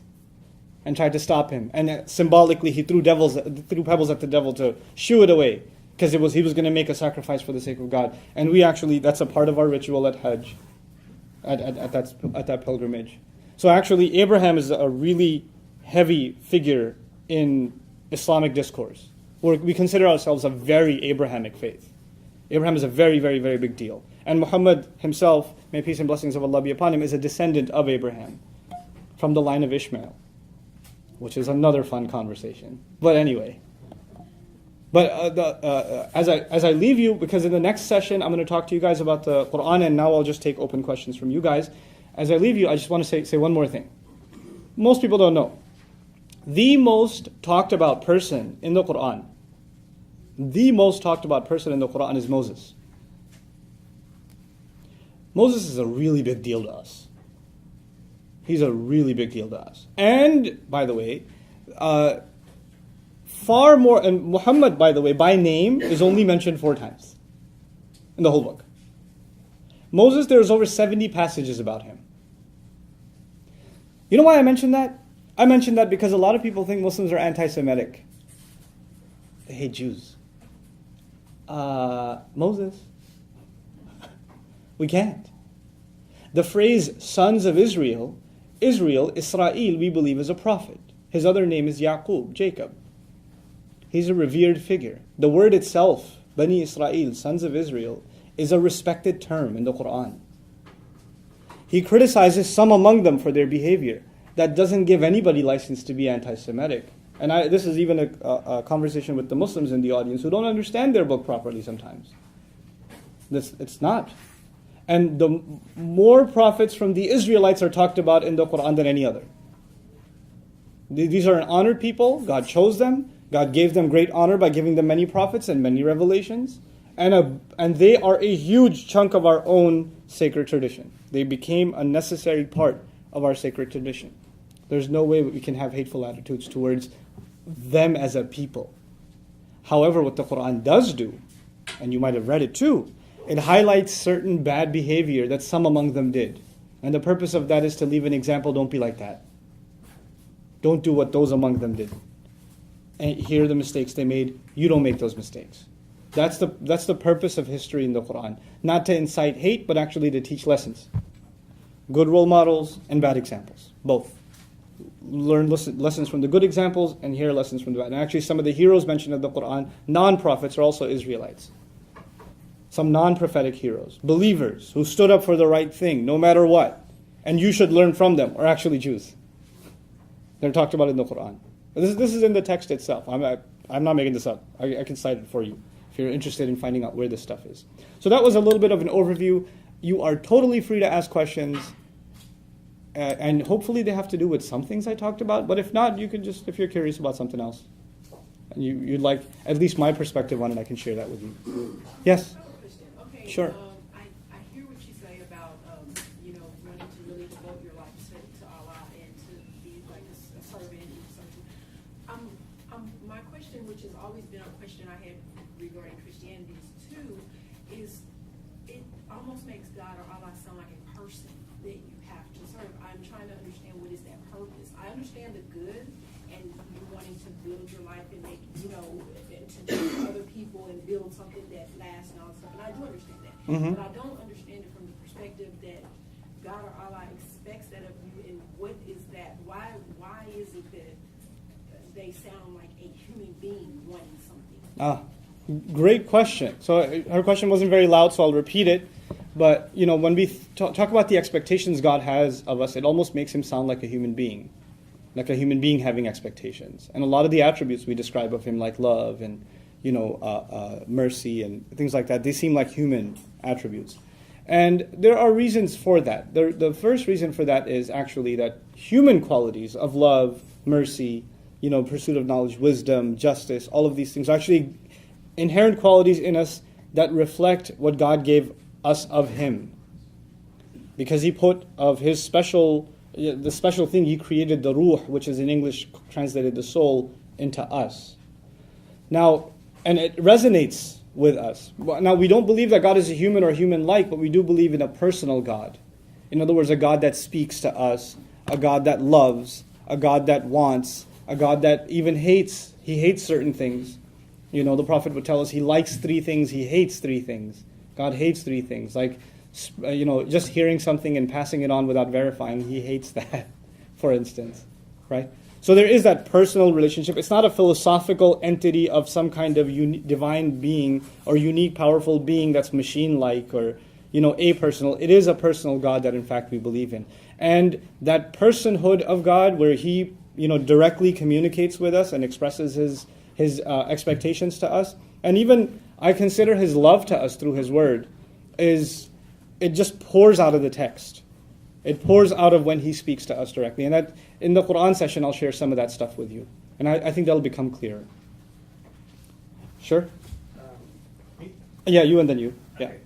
S1: and tried to stop him. And symbolically, he threw pebbles at the devil to shoo it away, because he was going to make a sacrifice for the sake of God. And that's a part of our ritual at Hajj, at that pilgrimage. So actually, Abraham is a really heavy figure in Islamic discourse. We consider ourselves a very Abrahamic faith. Abraham is a very, very, very big deal. And Muhammad himself, may peace and blessings of Allah be upon him, is a descendant of Abraham from the line of Ishmael, which is another fun conversation. But anyway. But as I leave you, because in the next session I'm going to talk to you guys about the Quran, and now I'll just take open questions from you guys. As I leave you, I just want to say one more thing. Most people don't know. The most talked about person in the Quran, is Moses. Moses is a really big deal to us. He's a really big deal to us. And, by the way, far more, and Muhammad, by the way, by name, is only mentioned 4 times in the whole book. Moses, there's over 70 passages about him. You know why I mentioned that? I mentioned that because a lot of people think Muslims are anti-Semitic. They hate Jews. Moses. We can't. The phrase sons of Israel, Israel, we believe is a prophet. His other name is Yaqub, Jacob. He's a revered figure. The word itself, Bani Israel, sons of Israel, is a respected term in the Quran. He criticizes some among them for their behavior. That doesn't give anybody license to be anti-Semitic. And this is even a conversation with the Muslims in the audience who don't understand their book properly sometimes. It's not. And the more prophets from the Israelites are talked about in the Quran than any other. These are an honored people. God chose them. God gave them great honor by giving them many prophets and many revelations. And they are a huge chunk of our own sacred tradition. They became a necessary part of our sacred tradition. There's no way we can have hateful attitudes towards them as a people. However, what the Quran does do, and you might have read it too, it highlights certain bad behavior that some among them did. And the purpose of that is to leave an example. Don't be like that. Don't do what those among them did. And here are the mistakes they made. You don't make those mistakes. That's the purpose of history in the Quran. Not to incite hate, but actually to teach lessons. Good role models and bad examples. Both. Learn lessons from the good examples and hear lessons from the bad. And actually some of the heroes mentioned in the Quran, non-prophets, are also Israelites. Some non-prophetic heroes, believers who stood up for the right thing no matter what, and you should learn from them, are actually Jews. They're talked about in the Quran. This is in the text itself. I'm not making this up. I can cite it for you if you're interested in finding out where this stuff is. So that was a little bit of an overview. You are totally free to ask questions, and hopefully they have to do with some things I talked about, but if not, you can just, if you're curious about something else, and you'd like at least my perspective on it, I can share that with you. Yes?
S2: Okay,
S1: sure.
S2: I hear what you say about wanting to really devote your life to Allah and to be like a servant and something. My question, which has always been a question I had regarding Christianity too, is it almost makes God or Allah sound like a person that you have to serve. I'm trying to understand what is that purpose. I understand the good and you wanting to build your life and make and to do other people and build something that lasts and all that stuff. And I do understand that.
S1: Mm-hmm.
S2: But I don't understand it from the perspective that God or Allah expects that of you, and what is that? Why is it that they sound like a human being wanting something?
S1: Great question. So her question wasn't very loud, so I'll repeat it. But when we talk about the expectations God has of us, it almost makes him sound like a human being. Like a human being having expectations. And a lot of the attributes we describe of him, like love and mercy and things like that, they seem like human attributes. And there are reasons for that. The first reason for that is actually that human qualities of love, mercy, pursuit of knowledge, wisdom, justice, all of these things are actually inherent qualities in us that reflect what God gave us of him. Because he put of his the special thing, he created the ruh, which is in English translated the soul, into us. Now, and it resonates with us. Now, we don't believe that God is a human or human-like, but we do believe in a personal God. In other words, a God that speaks to us, a God that loves, a God that wants, a God that even hates. He hates certain things. You know, the Prophet would tell us he likes 3 things, he hates 3 things. God hates 3 things. Like, you know, just hearing something and passing it on without verifying, he hates that, for instance, right? So there is that personal relationship. It's not a philosophical entity of some kind of divine being or unique, powerful being that's machine-like or, you know, apersonal. It is a personal God that, in fact, we believe in. And that personhood of God, where he, you know, directly communicates with us and expresses his expectations to us, and even I consider his love to us through his word, it just pours out of the text. It pours out of when he speaks to us directly. And that in the Quran session, I'll share some of that stuff with you. And I think that'll become clearer. Sure?
S4: Me?
S1: Yeah, you and then you. Yeah.
S4: Okay.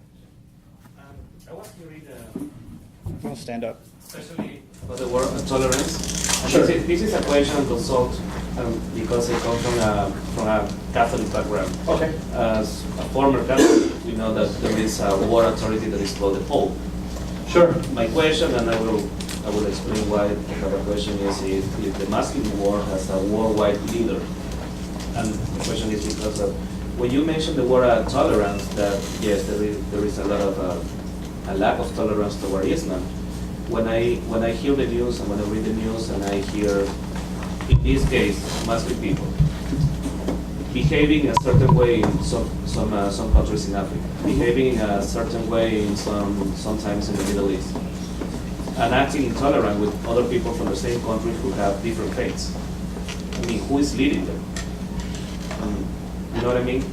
S4: I want to read,
S1: I'll stand up.
S4: especially about the word tolerance. And
S1: Sure.
S4: This is a question to consult because I come from a Catholic background.
S1: Okay.
S4: As a former Catholic, we know that there is a world authority that is called the Pope.
S1: Sure.
S4: My question, and I will explain why I have a question, is if the Muslim world has a worldwide leader. And the question is because of, when you mentioned the word tolerance, that yes, there is a lot of a lack of tolerance toward Islam. When I hear the news and when I read the news and I hear, in this case, Muslim people behaving a certain way in some countries in Africa, behaving a certain way in sometimes in the Middle East, and acting intolerant with other people from the same country who have different faiths. I mean, who is leading them? You know what I mean?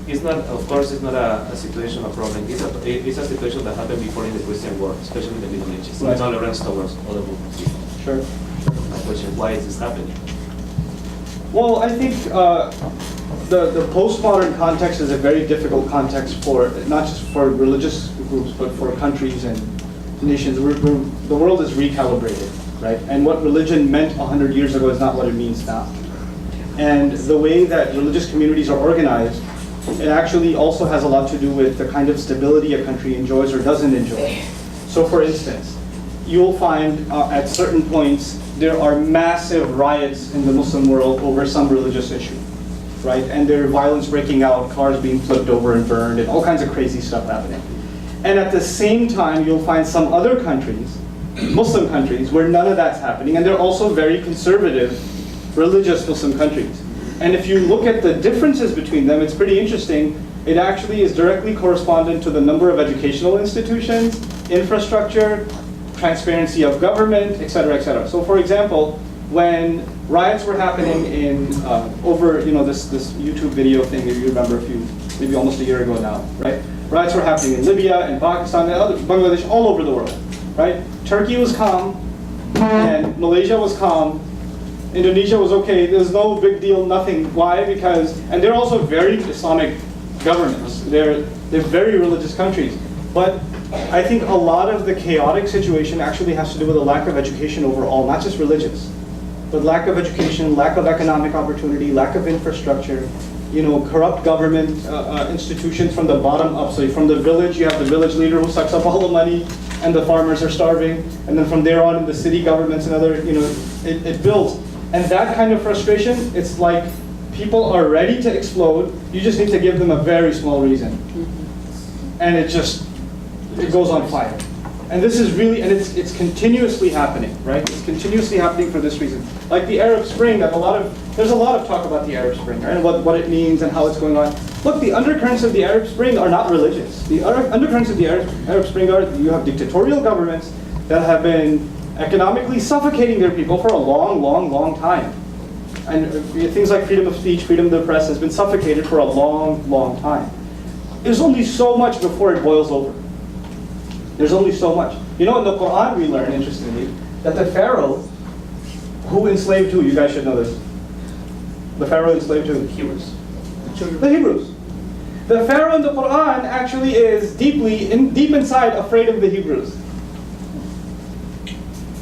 S4: It's not, of course, it's not a situation of problem. It's a situation that happened before in the Christian world, especially in the Middle Ages.
S1: Right.
S4: Intolerance towards other movements.
S1: Sure.
S4: My question: why is this happening?
S1: Well, I think the postmodern context is a very difficult context for, not just for religious groups, but for countries and nations. The world is recalibrated, right? And what religion meant 100 years ago is not what it means now. And the way that religious communities are organized, it actually also has a lot to do with the kind of stability a country enjoys or doesn't enjoy. So for instance, you'll find at certain points there are massive riots in the Muslim world over some religious issue, right? And there are violence breaking out, cars being flipped over and burned, and all kinds of crazy stuff happening. And at the same time, you'll find some other countries, Muslim countries, where none of that's happening, and they're also very conservative, religious Muslim countries. And if you look at the differences between them, it's pretty interesting. It actually is directly correspondent to the number of educational institutions, infrastructure, transparency of government, et cetera, et cetera. So for example, when riots were happening in, over, this YouTube video thing that you remember maybe almost a year ago now, right? Riots were happening in Libya and Pakistan and Bangladesh, all over the world, right? Turkey was calm, and Malaysia was calm, Indonesia was okay, there's no big deal, nothing. Why? Because, and they're also very Islamic governments. They're very religious countries. But I think a lot of the chaotic situation actually has to do with a lack of education overall, not just religious, but lack of education, lack of economic opportunity, lack of infrastructure, corrupt government institutions from the bottom up. So from the village, you have the village leader who sucks up all the money, and the farmers are starving. And then from there on, in the city governments and other, it builds. And that kind of frustration, it's like people are ready to explode. You just need to give them a very small reason. And it goes on fire. And this is really, and it's continuously happening, right? It's continuously happening for this reason. Like the Arab Spring, there's a lot of talk about the Arab Spring, right? And what it means and how it's going on. Look, the undercurrents of the Arab Spring are not religious. The undercurrents of the Arab Spring are, you have dictatorial governments that have been economically suffocating their people for a long, long, long time. And things like freedom of speech, freedom of the press has been suffocated for a long, long time. There's only so much before it boils over. There's only so much. In the Quran we learn, interestingly, that the Pharaoh, who enslaved who? You guys should know this. The Pharaoh enslaved who?
S4: Hebrews.
S1: The Hebrews. The Pharaoh in the Quran actually is deep inside afraid of the Hebrews.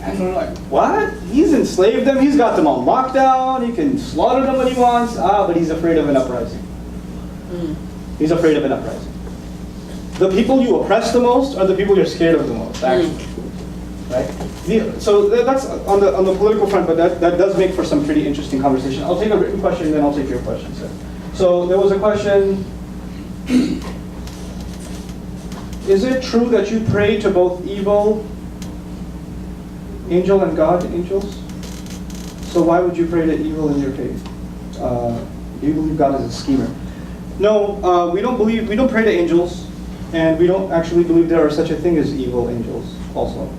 S1: And And we're like, what? He's enslaved them, he's got them on lockdown, he can slaughter them when he wants. But he's afraid of an uprising. He's afraid of an uprising. The people you oppress the most are the people you're scared of the most, actually. Right? So that's on the political front, but that does make for some pretty interesting conversation. I'll take a written question, and then I'll take your question, sir. So there was a question. Is it true that you pray to both evil angel and God angels? So why would you pray to evil in your faith? Do you believe God is a schemer? No, we don't pray to angels, and we don't actually believe there are such a thing as evil angels also.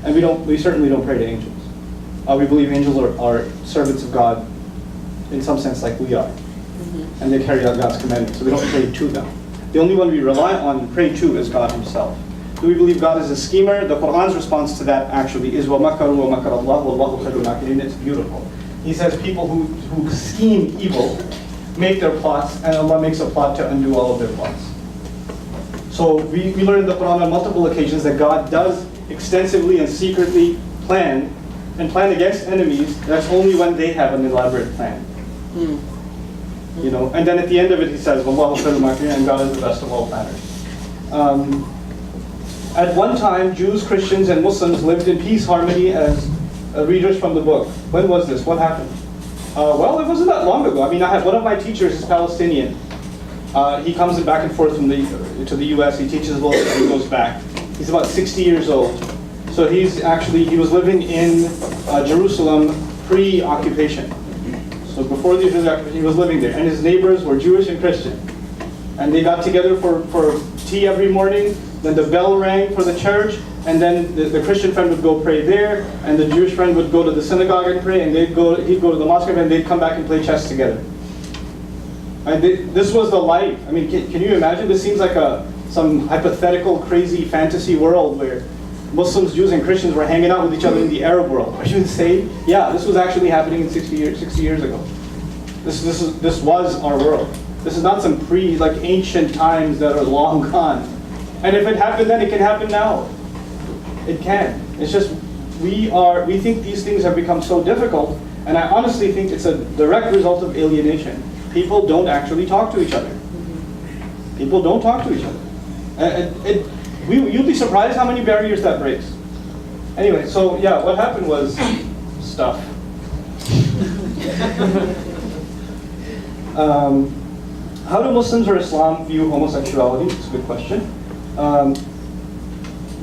S1: And we certainly don't pray to angels. We believe angels are servants of God in some sense like we are. And they carry out God's commandments, so we don't pray to them. The only one we rely on and pray to is God himself. Do we believe God is a schemer? The Quran's response to that actually is وَمَكَرُوا وَمَكَرَ اللَّهُ وَاللَّهُ خَيْرُ الْمَاكِرِينَ. It's beautiful. He says people who scheme evil make their plots, and Allah makes a plot to undo all of their plots. So we learn in the Quran on multiple occasions that God does extensively and secretly plan against enemies. That's only when they have an elaborate plan. You know, and then at the end of it he says, "Wallahu khairul makirin," and God is the best of all planners. At one time, Jews, Christians, and Muslims lived in peace, harmony as readers from the book. When was this? What happened? Well, it wasn't that long ago. I mean, I had one of my teachers is Palestinian. He comes back and forth from to the U.S. He teaches a little bit and he goes back. He's about 60 years old. So he was living in Jerusalem pre-occupation. So before the occupation, he was living there. And his neighbors were Jewish and Christian. And they got together for tea every morning. Then the bell rang for the church. And then the Christian friend would go pray there. And the Jewish friend would go to the synagogue and pray. And he'd go to the mosque and they'd come back and play chess together. And this was the life. I mean, can you imagine? This seems like some hypothetical, crazy fantasy world where Muslims, Jews, and Christians were hanging out with each other in the Arab world. Are you insane? Yeah, this was actually happening in 60 years ago. This was our world. This is not some ancient times that are long gone. And if it happened then, it can happen now. It can. It's just we think these things have become so difficult, and I honestly think it's a direct result of alienation. People don't actually talk to each other. People don't talk to each other. You'll be surprised how many barriers that breaks. Anyway, so yeah, what happened was stuff. How do Muslims or Islam view homosexuality? It's a good question.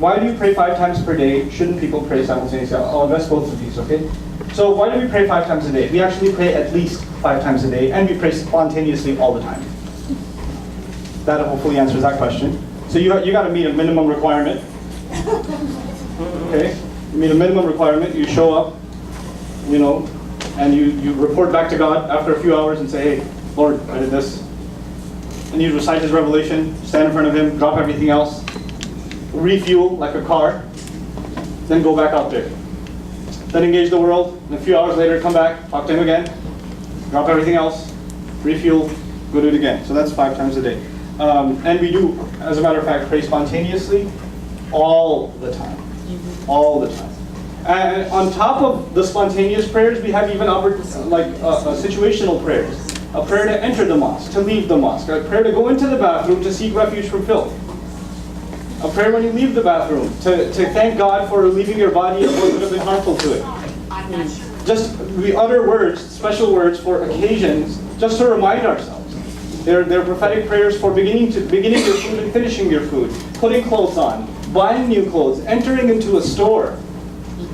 S1: Why do you pray 5 times per day? Shouldn't people pray simultaneously? I'll address both of these, okay? So why do we pray 5 times a day? We actually pray at least 5 times a day, and we pray spontaneously all the time. That hopefully answers that question. So you got to meet a minimum requirement. Okay? You meet a minimum requirement, you show up, and you report back to God after a few hours and say, hey, Lord, I did this. And you recite his revelation, stand in front of him, drop everything else, refuel like a car, then go back out there. Then engage the world, and a few hours later come back, talk to him again, drop everything else, refuel, go do it again. So that's 5 times a day. And we do, as a matter of fact, pray spontaneously all the time. All the time. And on top of the spontaneous prayers, we have even situational prayers. A prayer to enter the mosque, to leave the mosque. A prayer to go into the bathroom to seek refuge from filth. A prayer when you leave the bathroom, to thank God for leaving your body of what would have been harmful to it. Just, we utter words, special words for occasions, just to remind ourselves. They're prophetic prayers for beginning your food and finishing your food, putting clothes on, buying new clothes, entering into a store,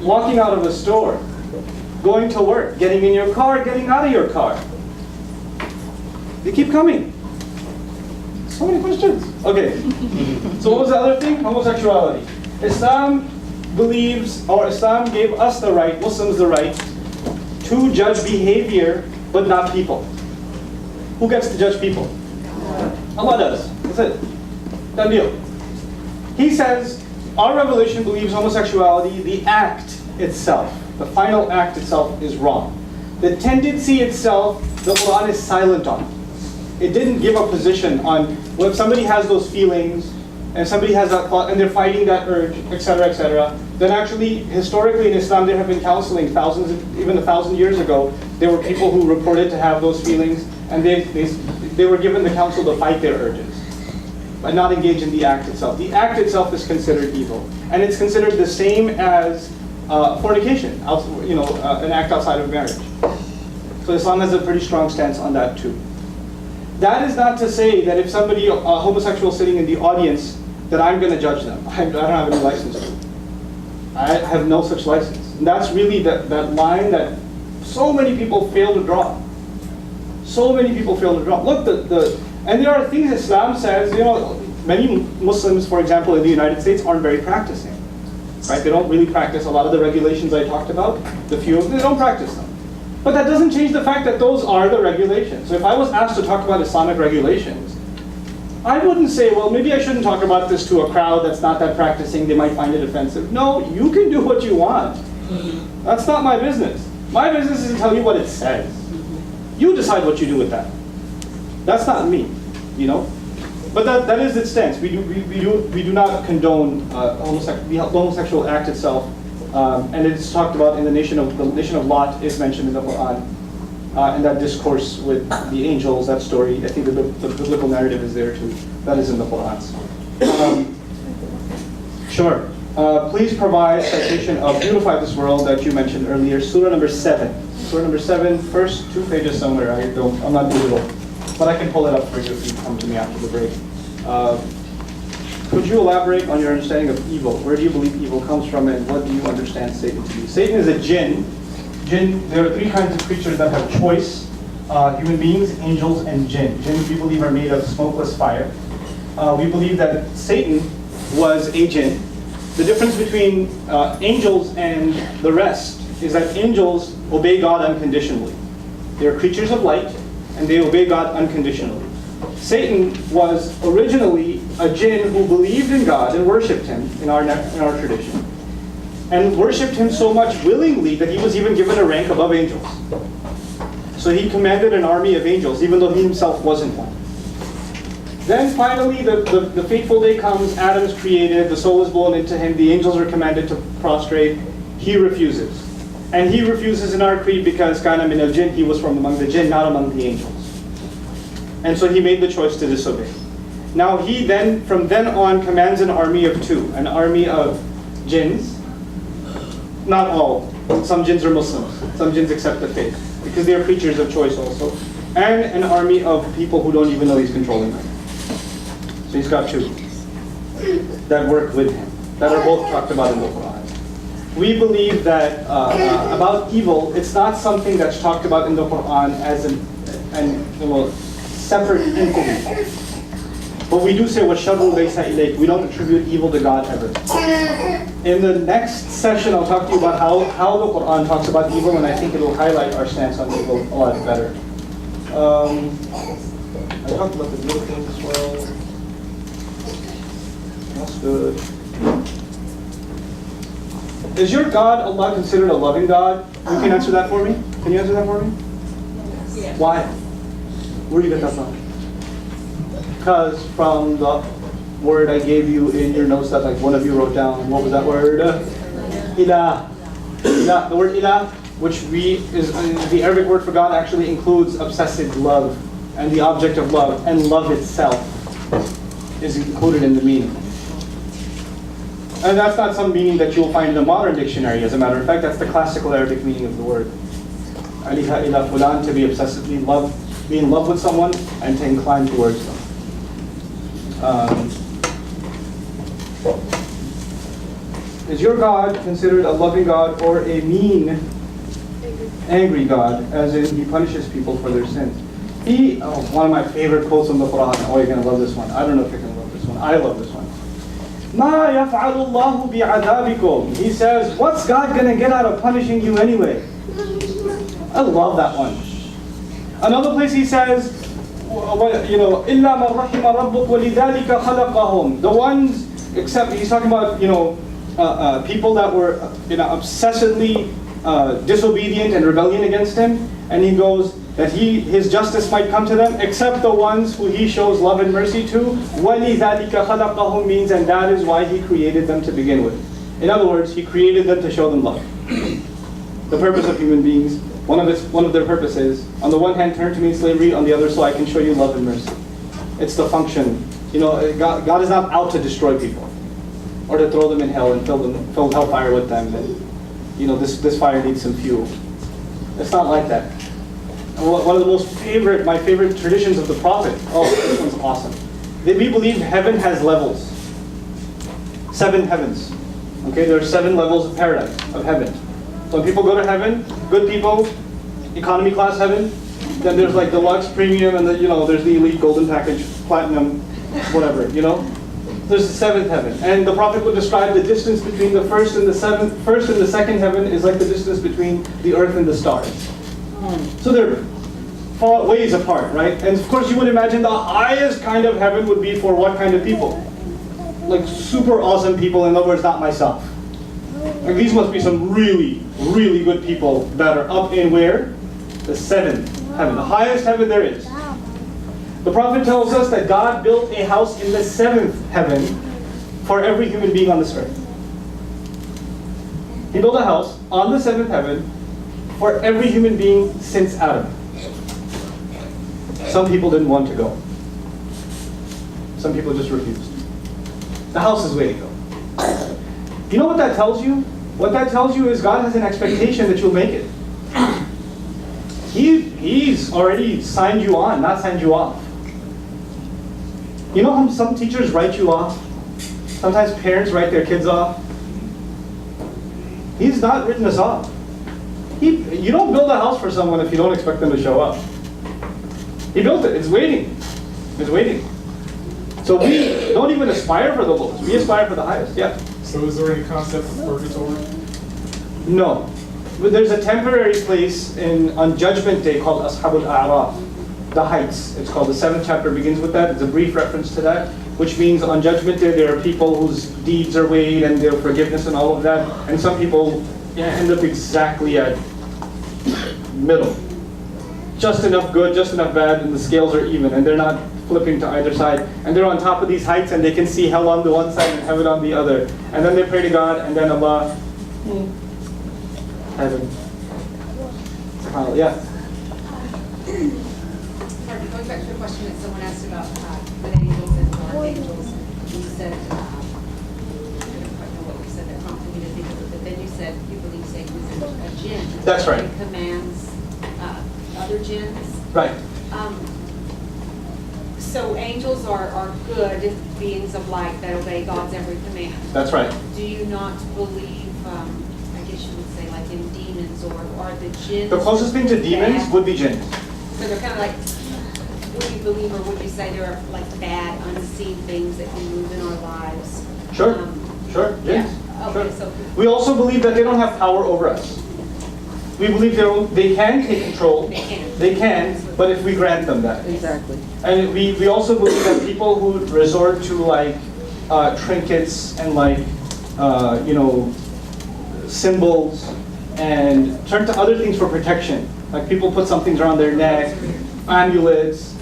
S1: walking out of a store, going to work, getting in your car, getting out of your car. They keep coming. So many questions. Okay. So what was the other thing? Homosexuality. Islam gave us the right, Muslims the right, to judge behavior, but not people. Who gets to judge people? Allah does. That's it. Done deal. He says, our revelation believes homosexuality, the act itself, the final act itself is wrong. The tendency itself, the Quran is silent on. It didn't give a position on when somebody has those feelings and somebody has that thought and they're fighting that urge, etc., etc. then actually, historically in Islam, there have been counseling even 1,000 years ago. There were people who reported to have those feelings, and they were given the counsel to fight their urges, but not engage in the act itself. The act itself is considered evil, and it's considered the same as fornication, an act outside of marriage. So Islam has a pretty strong stance on that too. That is not to say that if somebody, a homosexual sitting in the audience, that I'm going to judge them. I don't have any license to. I have no such license. And that's really that line that so many people fail to draw. So many people fail to draw. Look, and there are things Islam says, many Muslims, for example, in the United States aren't very practicing. Right? They don't really practice a lot of the regulations I talked about. The few of them, they don't practice them. But that doesn't change the fact that those are the regulations. So if I was asked to talk about Islamic regulations, I wouldn't say, well, maybe I shouldn't talk about this to a crowd that's not that practicing, they might find it offensive. No, you can do what you want. That's not my business. My business is to tell you what it says. You decide what you do with that. That's not me, But that is its stance. We do not condone the homosexual act itself, and it's talked about in the nation of Lot is mentioned in the Quran, and that discourse with the angels, that story. I think the biblical narrative is there too. That is in the Quran. Sure. Please provide citation of Beautify This World that you mentioned earlier, Surah number 7. Surah number 7, first 2 pages somewhere. I'm not digital, but I can pull it up for you if you come to me after the break. Could you elaborate on your understanding of evil? Where do you believe evil comes from, and what do you understand Satan to be? Satan is a jinn. There are 3 kinds of creatures that have choice: human beings, angels, and jinn. Jinn, we believe, are made of smokeless fire. We believe that Satan was a jinn. The difference between angels and the rest is that angels obey God unconditionally. They are creatures of light, and they obey God unconditionally. Satan was originally a jinn who believed in God and worshipped him in our tradition, and worshipped him so much willingly that he was even given a rank above angels. So he commanded an army of angels, even though he himself wasn't one. Then finally, the fateful day comes, Adam is created, the soul is blown into him, the angels are commanded to prostrate, he refuses. And he refuses in our creed because kana min al-jinn, he was from among the jinn, not among the angels. And so he made the choice to disobey. Now he then, from then on, commands an army of 2, an army of jinns. Not all. Some jinns are Muslims. Some jinns accept the faith, because they are creatures of choice also. And an army of people who don't even know he's controlling them. So he's got 2 that work with him, that are both talked about in the Quran. We believe that about evil, it's not something that's talked about in the Quran as a separate entity. But we do say, وَالشَّرُّ لَيْسَ إِلَيْكَ. We don't attribute evil to God ever. In the next session, I'll talk to you about how the Quran talks about evil, and I think it will highlight our stance on evil a lot better. I talked about the good things as well. That's good. Is your God, Allah, considered a loving God? You can answer that for me? Can you answer that for me?
S2: Yes.
S1: Why? Where do you get that from? Because from the word I gave you in your notes that one of you wrote down, what was that word? Ilah. Ilah. The word ilah, which is the Arabic word for God, actually includes obsessive love and the object of love, and love itself is included in the meaning. And that's not some meaning that you'll find in a modern dictionary. As a matter of fact, that's the classical Arabic meaning of the word. Aliha ila fulan, to be obsessively be in love with someone and to incline towards them. Is your God considered a loving God or a mean, angry God, as in he punishes people for their sins? One of my favorite quotes from the Quran. Oh, you're going to love this one. I don't know if you're going to love this one. I love this one. مَا يَفْعَلُ اللَّهُ بِعَذَابِكُمْ. He says, what's God going to get out of punishing you anyway? I love that one. Another place he says, إِلَّا مَنْ رَحِمَ رَبُّكَ وَلِذَلِكَ خَلَقَهُم. The ones, except he's talking about, people that were obsessively disobedient and rebellion against him, and he goes that his justice might come to them, except the ones who he shows love and mercy to. وَلِذَلِكَ خَلَقَهُم means, and that is why he created them to begin with. In other words, He created them to show them love. The purpose of human beings, one of their purposes, on the one hand, turn to me in slavery, on the other, so I can show you love and mercy. It's the function. You know, God is not out to destroy people, or to throw them in hell and fill hellfire with them. And you know, this fire needs some fuel. It's not like that. One of the my favorite traditions of the Prophet. Oh, this one's awesome. We believe heaven has levels. 7 heavens. Okay, there are 7 levels of paradise, of heaven. So when people go to heaven, good people, economy class heaven. Then there's like deluxe, premium, and there's the elite, golden package, platinum, whatever. There's the 7th heaven, and the Prophet would describe the distance between the first and the second heaven is like the distance between the earth and the stars. So they're far ways apart, right? And of course, you would imagine the highest kind of heaven would be for what kind of people? Like super awesome people. In other words, not myself. Like these must be some really, really good people that are up in where? The 7th heaven, the highest heaven there is. The Prophet tells us that God built a house in the 7th heaven for every human being on this earth. He built a house on the 7th heaven for every human being since Adam. Some people didn't want to go. Some people just refused. The house is waiting though. You know what that tells you? What that tells you is God has an expectation that you'll make it. He's already signed you on, not signed you off. You know how some teachers write you off? Sometimes parents write their kids off. He's not written us off. You don't build a house for someone if you don't expect them to show up. He built it. It's waiting. It's waiting. So we don't even aspire for the lowest. We aspire for the highest. Yeah.
S5: So is there any concept of purgatory?
S1: No. But there's a temporary place on Judgment Day called Ashabul A'raf, the heights. It's called, the 7th chapter begins with that. It's a brief reference to that, which means on Judgment Day there are people whose deeds are weighed and their forgiveness and all of that. And some people end up exactly at middle. Just enough good, just enough bad, and the scales are even, and they're not flipping to either side. And they're on top of these heights, and they can see hell on the one side and heaven on the other. And then they pray to God, and then Allah, heaven. Yeah.
S6: Pardon, going back to the question that someone asked about with angels and archangels, you said, I don't quite know what you said that prompted me to think of it, but then you said you believe Satan is a jinn.
S1: That's right.
S6: And commands other jinns.
S1: Right.
S6: So angels are good beings of light that obey God's every command.
S1: That's right.
S6: Do you not believe, I guess you would say, like in demons, or are the jinns?
S1: The closest thing to demons
S6: bad?
S1: would be jinns.
S6: So they're kind of like, would you believe, or would you say they're like bad, unseen things that can move in our lives?
S1: Sure. Sure. Jinns.
S6: Yeah. Okay,
S1: Sure.
S6: so
S1: We also believe that they don't have power over us. We believe they can take control. They can, but if we grant them that.
S7: Exactly.
S1: And we also believe that people who resort to like trinkets and like symbols and turn to other things for protection. Like people put some things around their neck, amulets,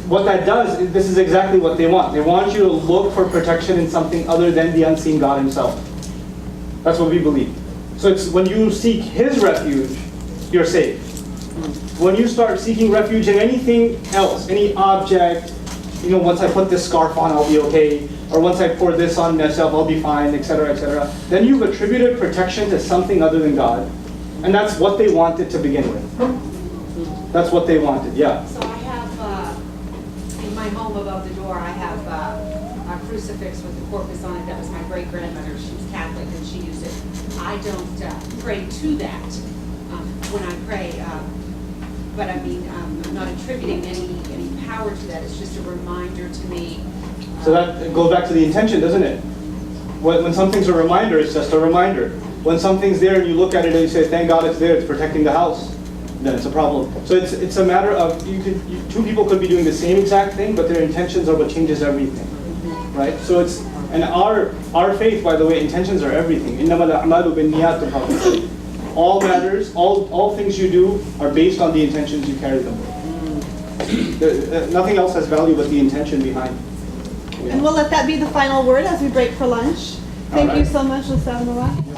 S1: what that does, this is exactly what they want. They want you to look for protection in something other than the unseen God himself. That's what we believe. So it's when you seek his refuge, you're safe. When you start seeking refuge in anything else, any object, once I put this scarf on, I'll be okay, or once I pour this on myself, I'll be fine, etc., then you've attributed protection to something other than God. And that's what they wanted to begin with. That's what they wanted, yeah.
S6: So I have, in my home above the door, I have a crucifix with the corpus on it. That was my great-grandmother. She was Catholic and she used it. I don't pray to that when I pray, but I mean, I'm not attributing any power to that. It's just a reminder to me.
S1: So that goes back to the intention, doesn't it? When something's a reminder, it's just a reminder. When something's there and you look at it and you say, thank God it's there, it's protecting the house, then it's a problem. So it's a matter of, two people could be doing the same exact thing, but their intentions are what changes everything, right? So and our faith, by the way, intentions are everything. إِنَّمَا الْأَعْمَالُ بِالنِّيَّاتِ, the Prophet said. All matters, all things you do are based on the intentions you carry them with. Nothing else has value but the intention behind.
S7: And we'll let that be the final word as we break for lunch. Thank you
S1: right.
S7: so much, let's have an